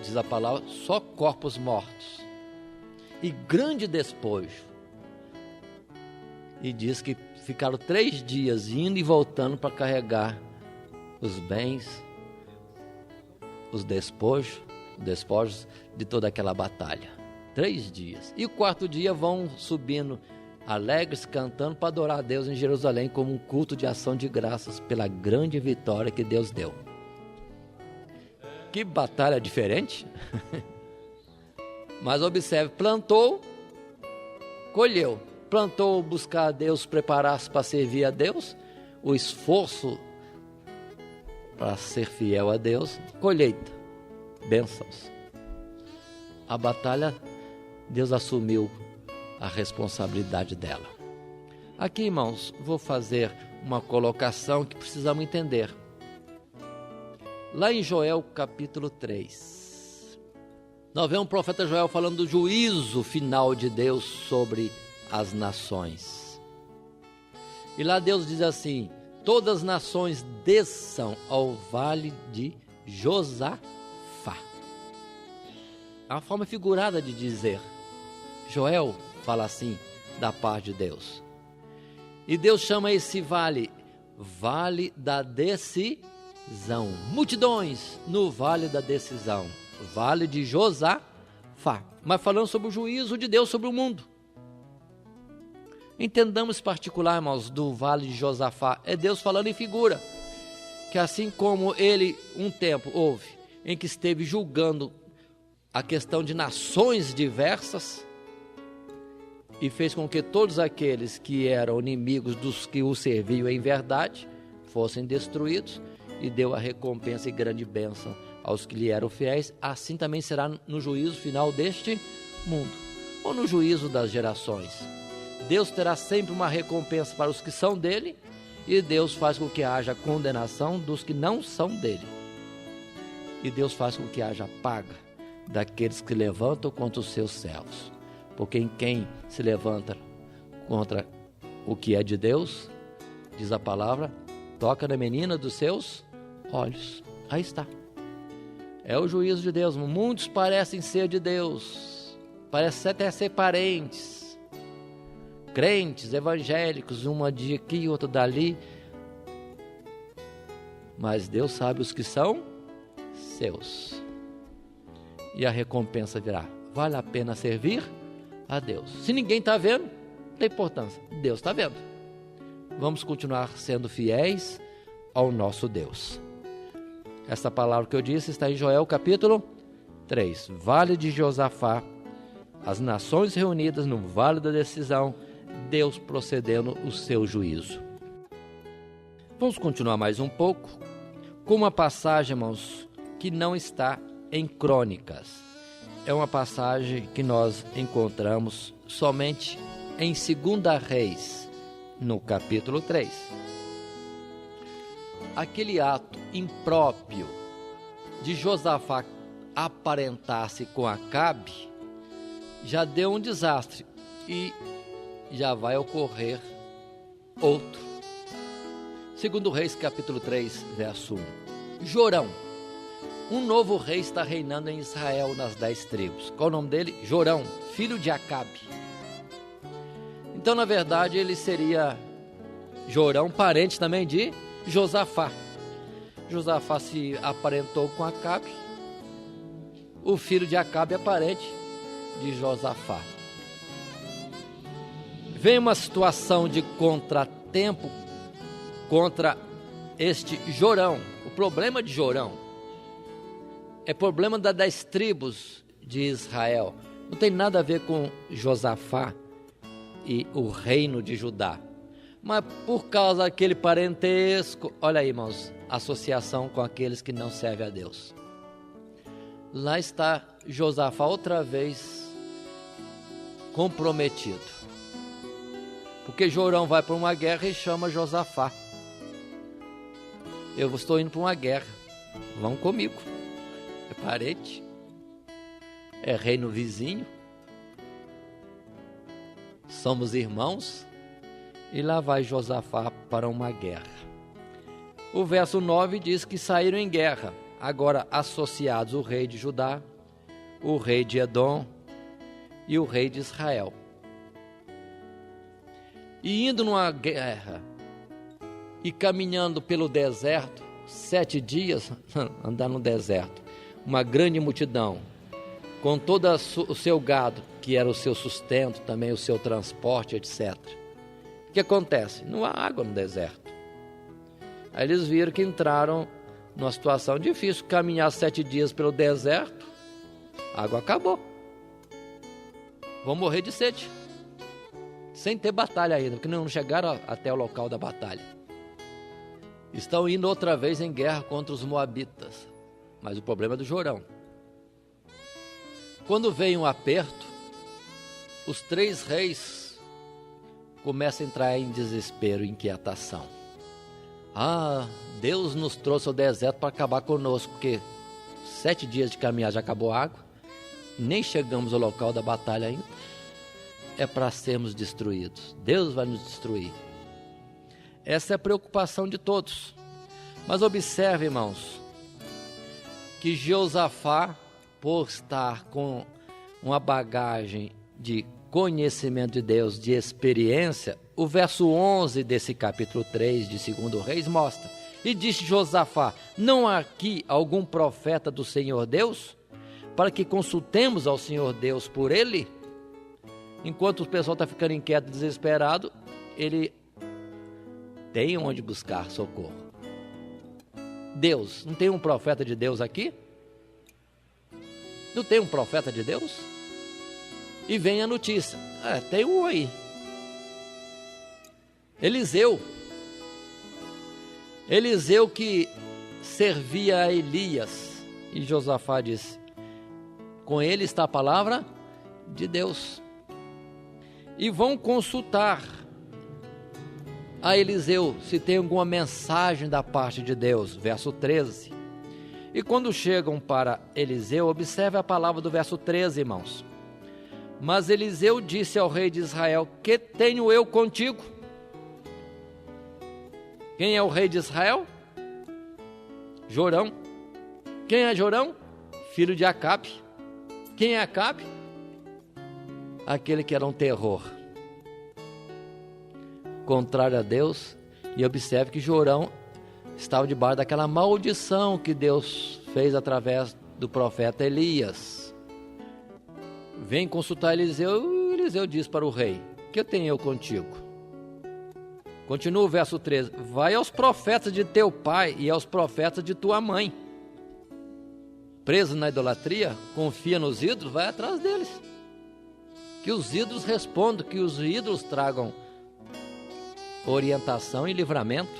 diz a palavra, só corpos mortos e grande despojo. E diz que ficaram 3 dias indo e voltando para carregar os bens, os despojos de toda aquela batalha. 3 dias. E o 4º dia vão subindo alegres, cantando para adorar a Deus em Jerusalém, como um culto de ação de graças pela grande vitória que Deus deu. Que batalha diferente. Mas observe, plantou, colheu. Plantou buscar a Deus, preparar-se para servir a Deus, o esforço para ser fiel a Deus, colheita, bênçãos. A batalha, Deus assumiu a responsabilidade dela. Aqui, irmãos, vou fazer uma colocação que precisamos entender. Lá em Joel capítulo 3, nós vemos o profeta Joel falando do juízo final de Deus sobre as nações. E lá Deus diz assim: todas as nações desçam ao vale de Josafá. É uma forma figurada de dizer. Joel fala assim da parte de Deus. E Deus chama esse vale, Vale da Decisão. Multidões no Vale da Decisão, Vale de Josafá. Mas falando sobre o juízo de Deus sobre o mundo. Entendamos particular, irmãos, do Vale de Josafá. É Deus falando em figura. Que assim como ele, um tempo, houve, em que esteve julgando a questão de nações diversas, e fez com que todos aqueles que eram inimigos dos que o serviam em verdade, fossem destruídos, e deu a recompensa e grande bênção aos que lhe eram fiéis, assim também será no juízo final deste mundo, ou no juízo das gerações. Deus terá sempre uma recompensa para os que são dele, e Deus faz com que haja condenação dos que não são dele. E Deus faz com que haja paga daqueles que levantam contra os seus servos. Porque em quem se levanta contra o que é de Deus, diz a palavra, toca na menina dos seus olhos. Aí está. É o juízo de Deus. Muitos parecem ser de Deus, parecem até ser parentes, crentes, evangélicos, uma de aqui e outra dali, mas Deus sabe os que são seus, e a recompensa virá. Vale a pena servir a Deus. Se ninguém está vendo, não tem importância, Deus está vendo. Vamos continuar sendo fiéis ao nosso Deus. Essa palavra que eu disse está em Joel capítulo 3, Vale de Josafá, as nações reunidas no Vale da Decisão, Deus procedendo o seu juízo. Vamos continuar mais um pouco com uma passagem, irmãos, que não está em Crônicas. É uma passagem que nós encontramos somente em 2 Reis, no capítulo 3. Aquele ato impróprio de Josafá aparentar-se com Acabe já deu um desastre e já vai ocorrer outro. 2 Reis, capítulo 3, verso 1. Jorão. Um novo rei está reinando em Israel nas 10 tribos. Qual o nome dele? Jorão, filho de Acabe. Então, na verdade, ele seria Jorão, parente também de Josafá. Josafá se aparentou com Acabe, o filho de Acabe é parente de Josafá. Vem uma situação de contratempo contra este Jorão. O problema de Jorão é problema das 10 tribos de Israel. Não tem nada a ver com Josafá e o reino de Judá. Mas por causa daquele parentesco, olha aí, irmãos, associação com aqueles que não servem a Deus. Lá está Josafá outra vez comprometido. Porque Jorão vai para uma guerra e chama Josafá. Eu estou indo para uma guerra, vão comigo. É parente, é reino vizinho, somos irmãos, e lá vai Josafá para uma guerra. O verso 9 diz que saíram em guerra, agora associados o rei de Judá, o rei de Edom e o rei de Israel. E indo numa guerra, e caminhando pelo deserto, 7 dias, andar no deserto, uma grande multidão, com todo o seu gado, que era o seu sustento, também o seu transporte, etc. O que acontece? Não há água no deserto. Aí eles viram que entraram numa situação difícil, caminhar 7 dias pelo deserto, a água acabou. Vão morrer de sede, sem ter batalha ainda, porque não chegaram até o local da batalha. Estão indo outra vez em guerra contra os moabitas, mas o problema é do Jorão. Quando vem um aperto, os 3 reis começam a entrar em desespero e inquietação. Deus nos trouxe ao deserto para acabar conosco, porque 7 dias de caminhar já acabou a água, nem chegamos ao local da batalha ainda, é para sermos destruídos. Deus vai nos destruir. Essa é a preocupação de todos. Mas observe, irmãos, que Josafá, por estar com uma bagagem de conhecimento de Deus, de experiência, o verso 11 desse capítulo 3 de 2 Reis mostra: e disse Josafá: não há aqui algum profeta do Senhor Deus, para que consultemos ao Senhor Deus por ele? Enquanto o pessoal está ficando inquieto, desesperado, ele tem onde buscar socorro. Deus, não tem um profeta de Deus aqui? Não tem um profeta de Deus? E vem a notícia: tem um aí, Eliseu que servia a Elias. E Josafá disse: com ele está a palavra de Deus. E vão consultar a Eliseu se tem alguma mensagem da parte de Deus. Verso 13. E quando chegam para Eliseu, observe a palavra do verso 13, irmãos. Mas Eliseu disse ao rei de Israel: que tenho eu contigo? Quem é o rei de Israel? Jorão. Quem é Jorão? Filho de Acabe. Quem é Acabe? Aquele que era um terror, contrário a Deus. E observe que Jorão estava debaixo daquela maldição que Deus fez através do profeta Elias. Vem consultar Eliseu, e Eliseu diz para o rei: que tenho eu contigo? Continua o verso 13: vai aos profetas de teu pai e aos profetas de tua mãe. Preso na idolatria, confia nos ídolos, vai atrás deles. Que os ídolos respondam, que os ídolos tragam orientação e livramento.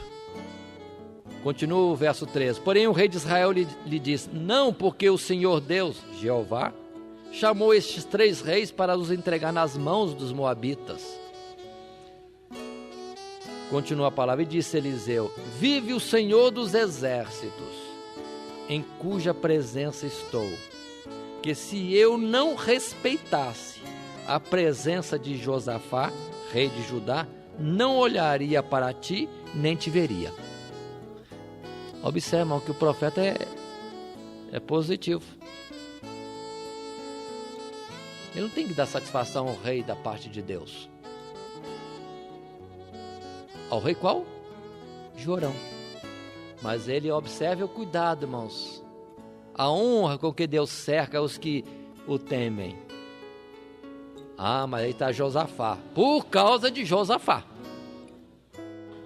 Continua o verso 13: porém o rei de Israel lhe disse: não, porque o Senhor Deus, Jeová, chamou estes 3 reis para os entregar nas mãos dos moabitas. Continua a palavra: e disse Eliseu: vive o Senhor dos exércitos, em cuja presença estou, que se eu não respeitasse a presença de Josafá, rei de Judá, não olharia para ti, nem te veria. Observe, irmão, que o profeta é positivo. Ele não tem que dar satisfação ao rei da parte de Deus. Ao rei qual? Jorão. Mas ele observe o cuidado, irmãos, a honra com que Deus cerca os que o temem. Ah, mas aí está Josafá, por causa de Josafá.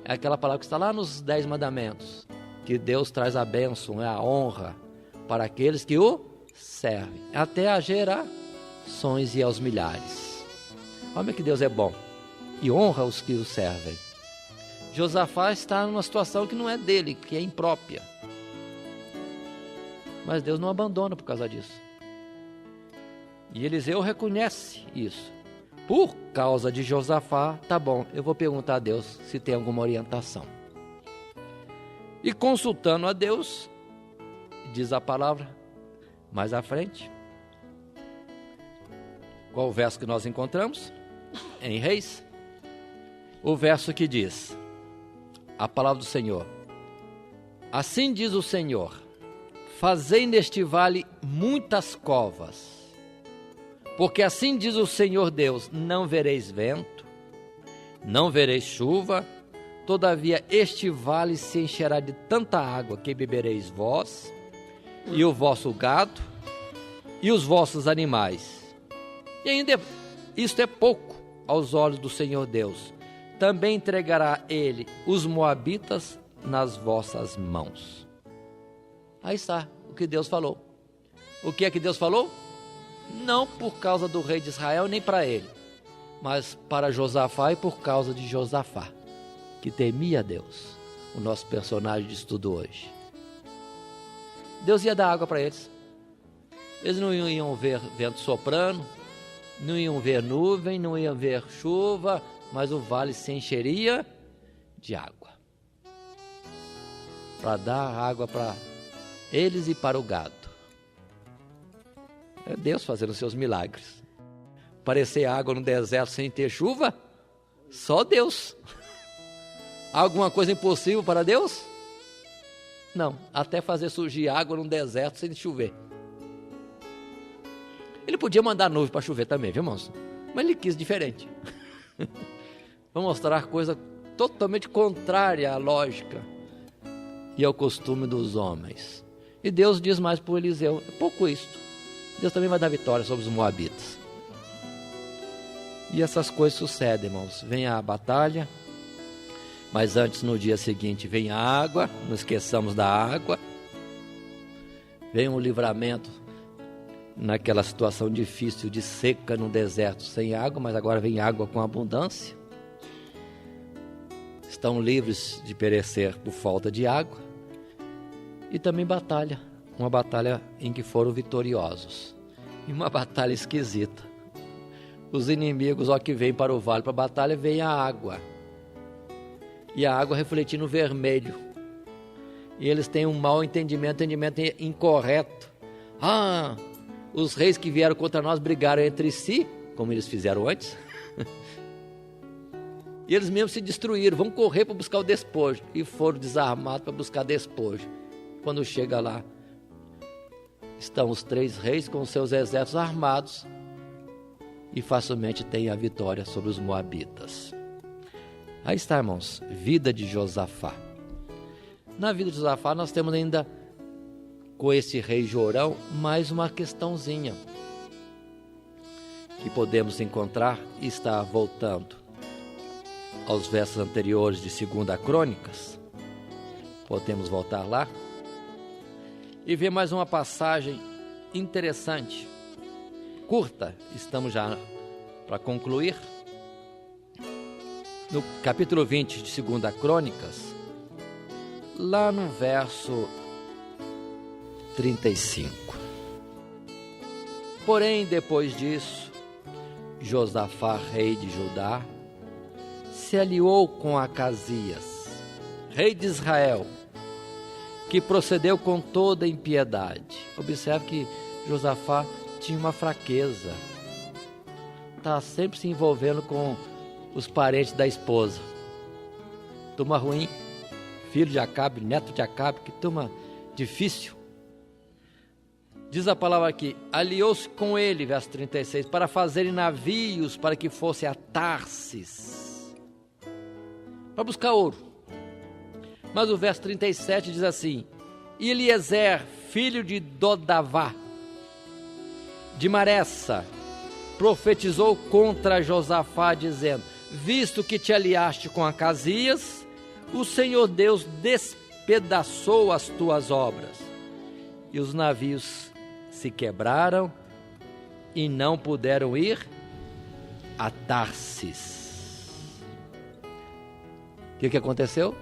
É aquela palavra que está lá nos 10 mandamentos, que Deus traz a bênção, a honra para aqueles que o servem, até a gerações e aos milhares. Olha que Deus é bom e honra os que o servem. Josafá está numa situação que não é dele, que é imprópria. Mas Deus não abandona por causa disso. E Eliseu reconhece isso. Por causa de Josafá, tá bom, eu vou perguntar a Deus se tem alguma orientação. E consultando a Deus, diz a palavra mais à frente. Qual o verso que nós encontramos? Em Reis. O verso que diz, a palavra do Senhor. Assim diz o Senhor, fazei neste vale muitas covas, porque assim diz o Senhor Deus, não vereis vento, não vereis chuva, todavia este vale se encherá de tanta água que bebereis vós, e o vosso gado, e os vossos animais. E ainda isto é pouco aos olhos do Senhor Deus. Também entregará ele os moabitas nas vossas mãos. Aí está o que Deus falou. O que é que Deus falou? Não por causa do rei de Israel, nem para ele, mas para Josafá e por causa de Josafá, que temia a Deus, o nosso personagem de estudo hoje. Deus ia dar água para eles. Eles não iam ver vento soprando, não iam ver nuvem, não iam ver chuva, mas o vale se encheria de água. Para dar água para eles e para o gado. É Deus fazendo seus milagres. Parecer água no deserto sem ter chuva? Só Deus. Alguma coisa impossível para Deus? Não, até fazer surgir água no deserto sem chover. Ele podia mandar nuvem para chover também, viu, irmãos? Mas ele quis diferente. Vou mostrar coisa totalmente contrária à lógica e ao costume dos homens. E Deus diz mais para o Eliseu, é pouco isto. Deus também vai dar vitória sobre os moabitas. E essas coisas sucedem, irmãos. Vem a batalha, mas antes, no dia seguinte, vem a água, não esqueçamos da água. Vem um livramento naquela situação difícil de seca no deserto, sem água, mas agora vem água com abundância. Estão livres de perecer por falta de água. E também batalha, uma batalha em que foram vitoriosos. E uma batalha esquisita. Os inimigos, ó, que vêm para o vale para a batalha, vem a água. E a água refletindo vermelho. E eles têm um mau entendimento incorreto. Ah, os reis que vieram contra nós brigaram entre si, como eles fizeram antes. E eles mesmos se destruíram, vão correr para buscar o despojo. E foram desarmados para buscar despojo. Quando chega lá, estão os 3 reis com seus exércitos armados e facilmente têm a vitória sobre os moabitas. Aí está, irmãos, vida de Josafá. Na vida de Josafá nós temos ainda, com esse rei Jorão, mais uma questãozinha que podemos encontrar e está voltando aos versos anteriores de 2 Crônicas. Podemos voltar lá e ver mais uma passagem interessante, curta, estamos já para concluir. No capítulo 20 de 2 Crônicas, lá no verso 35. Porém, depois disso, Josafá, rei de Judá, se aliou com Acasias, rei de Israel, que procedeu com toda impiedade. Observe que Josafá tinha uma fraqueza. Está sempre se envolvendo com os parentes da esposa. Turma ruim, filho de Acabe, neto de Acabe, que turma difícil. Diz a palavra aqui, aliou-se com ele, verso 36, para fazerem navios para que fosse a Tarsis, para buscar ouro. Mas o verso 37 diz assim, e Eliezer, filho de Dodavá, de Maressa, profetizou contra Josafá, dizendo: visto que te aliaste com Acasias, o Senhor Deus despedaçou as tuas obras, e os navios se quebraram e não puderam ir a Tarsis. O que aconteceu?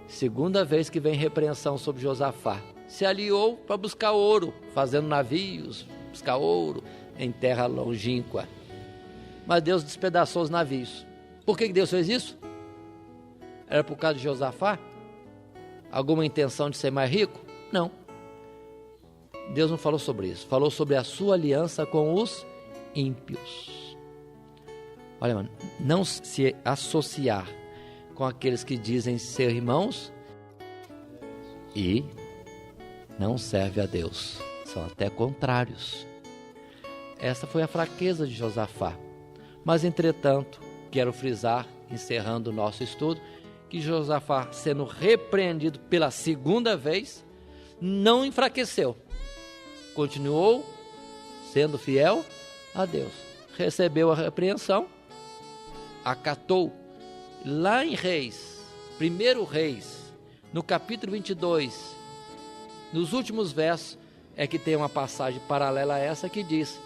Segunda vez que vem repreensão sobre Josafá. Se aliou para buscar ouro, fazendo navios, buscar ouro em terra longínqua. Mas Deus despedaçou os navios. Por que Deus fez isso? Era por causa de Josafá? Alguma intenção de ser mais rico? Não. Deus não falou sobre isso. Falou sobre a sua aliança com os ímpios. Olha, mano, não se associar com aqueles que dizem ser irmãos e não serve a Deus. São até contrários. Essa foi a fraqueza de Josafá. Mas, entretanto, quero frisar, encerrando o nosso estudo, que Josafá, sendo repreendido pela segunda vez, não enfraqueceu. Continuou sendo fiel a Deus. Recebeu a repreensão, acatou. Lá em Reis, 1 Reis, no capítulo 22, nos últimos versos, é que tem uma passagem paralela a essa que diz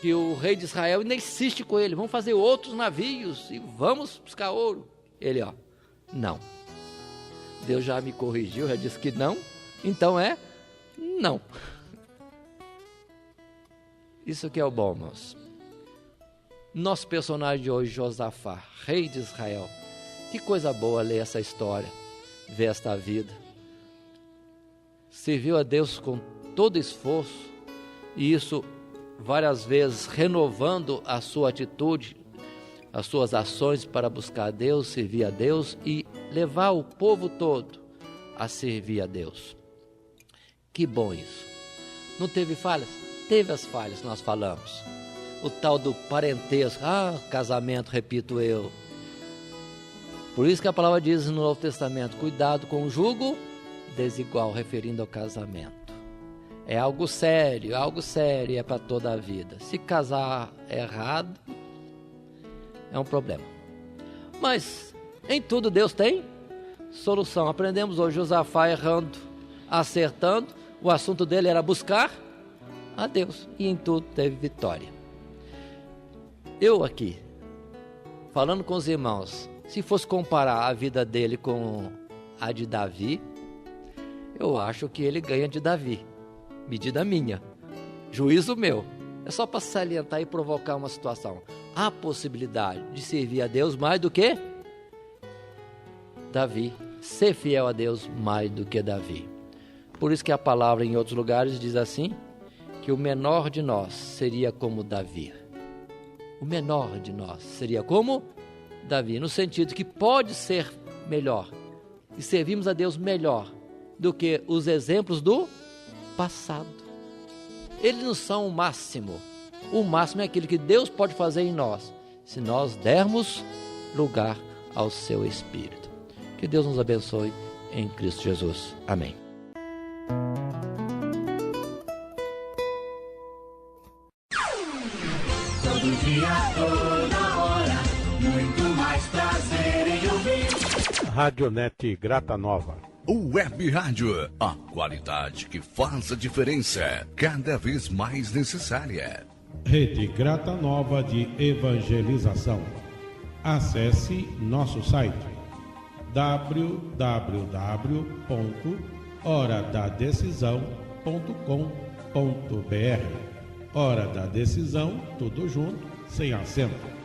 que o rei de Israel ainda insiste com ele: vamos fazer outros navios e vamos buscar ouro. Ele, não. Deus já me corrigiu, já disse que não, então não. Isso que é o bom, irmãos. Nosso personagem de hoje, Josafá, rei de Israel. Que coisa boa ler essa história, ver esta vida. Serviu a Deus com todo esforço, e isso várias vezes renovando a sua atitude, as suas ações para buscar a Deus, servir a Deus e levar o povo todo a servir a Deus. Que bom isso. Não teve falhas? Teve as falhas, nós falamos. O tal do parentesco, casamento, repito eu. Por isso que a palavra diz no Novo Testamento: cuidado com o jugo desigual, referindo ao casamento. É algo sério, é para toda a vida. Se casar errado, é um problema. Mas em tudo Deus tem solução. Aprendemos hoje Josafá errando, acertando. O assunto dele era buscar a Deus, e em tudo teve vitória. Eu aqui, falando com os irmãos, se fosse comparar a vida dele com a de Davi, eu acho que ele ganha de Davi. Medida minha, juízo meu. É só para salientar e provocar uma situação. Há possibilidade de servir a Deus mais do que Davi. Ser fiel a Deus mais do que Davi. Por isso que a palavra em outros lugares diz assim, que o menor de nós seria como Davi. O menor de nós seria como Davi, no sentido que pode ser melhor e servimos a Deus melhor do que os exemplos do passado. Eles não são o máximo. O máximo é aquilo que Deus pode fazer em nós, se nós dermos lugar ao seu Espírito. Que Deus nos abençoe em Cristo Jesus. Amém. Todo dia, toda hora, muito mais prazer em ouvir. Radionete Grata Nova. Web Rádio, a qualidade que faz a diferença, cada vez mais necessária. Rede Grata Nova de Evangelização. Acesse nosso site www.horadadecisão.com.br. Hora da Decisão, tudo junto, sem acento.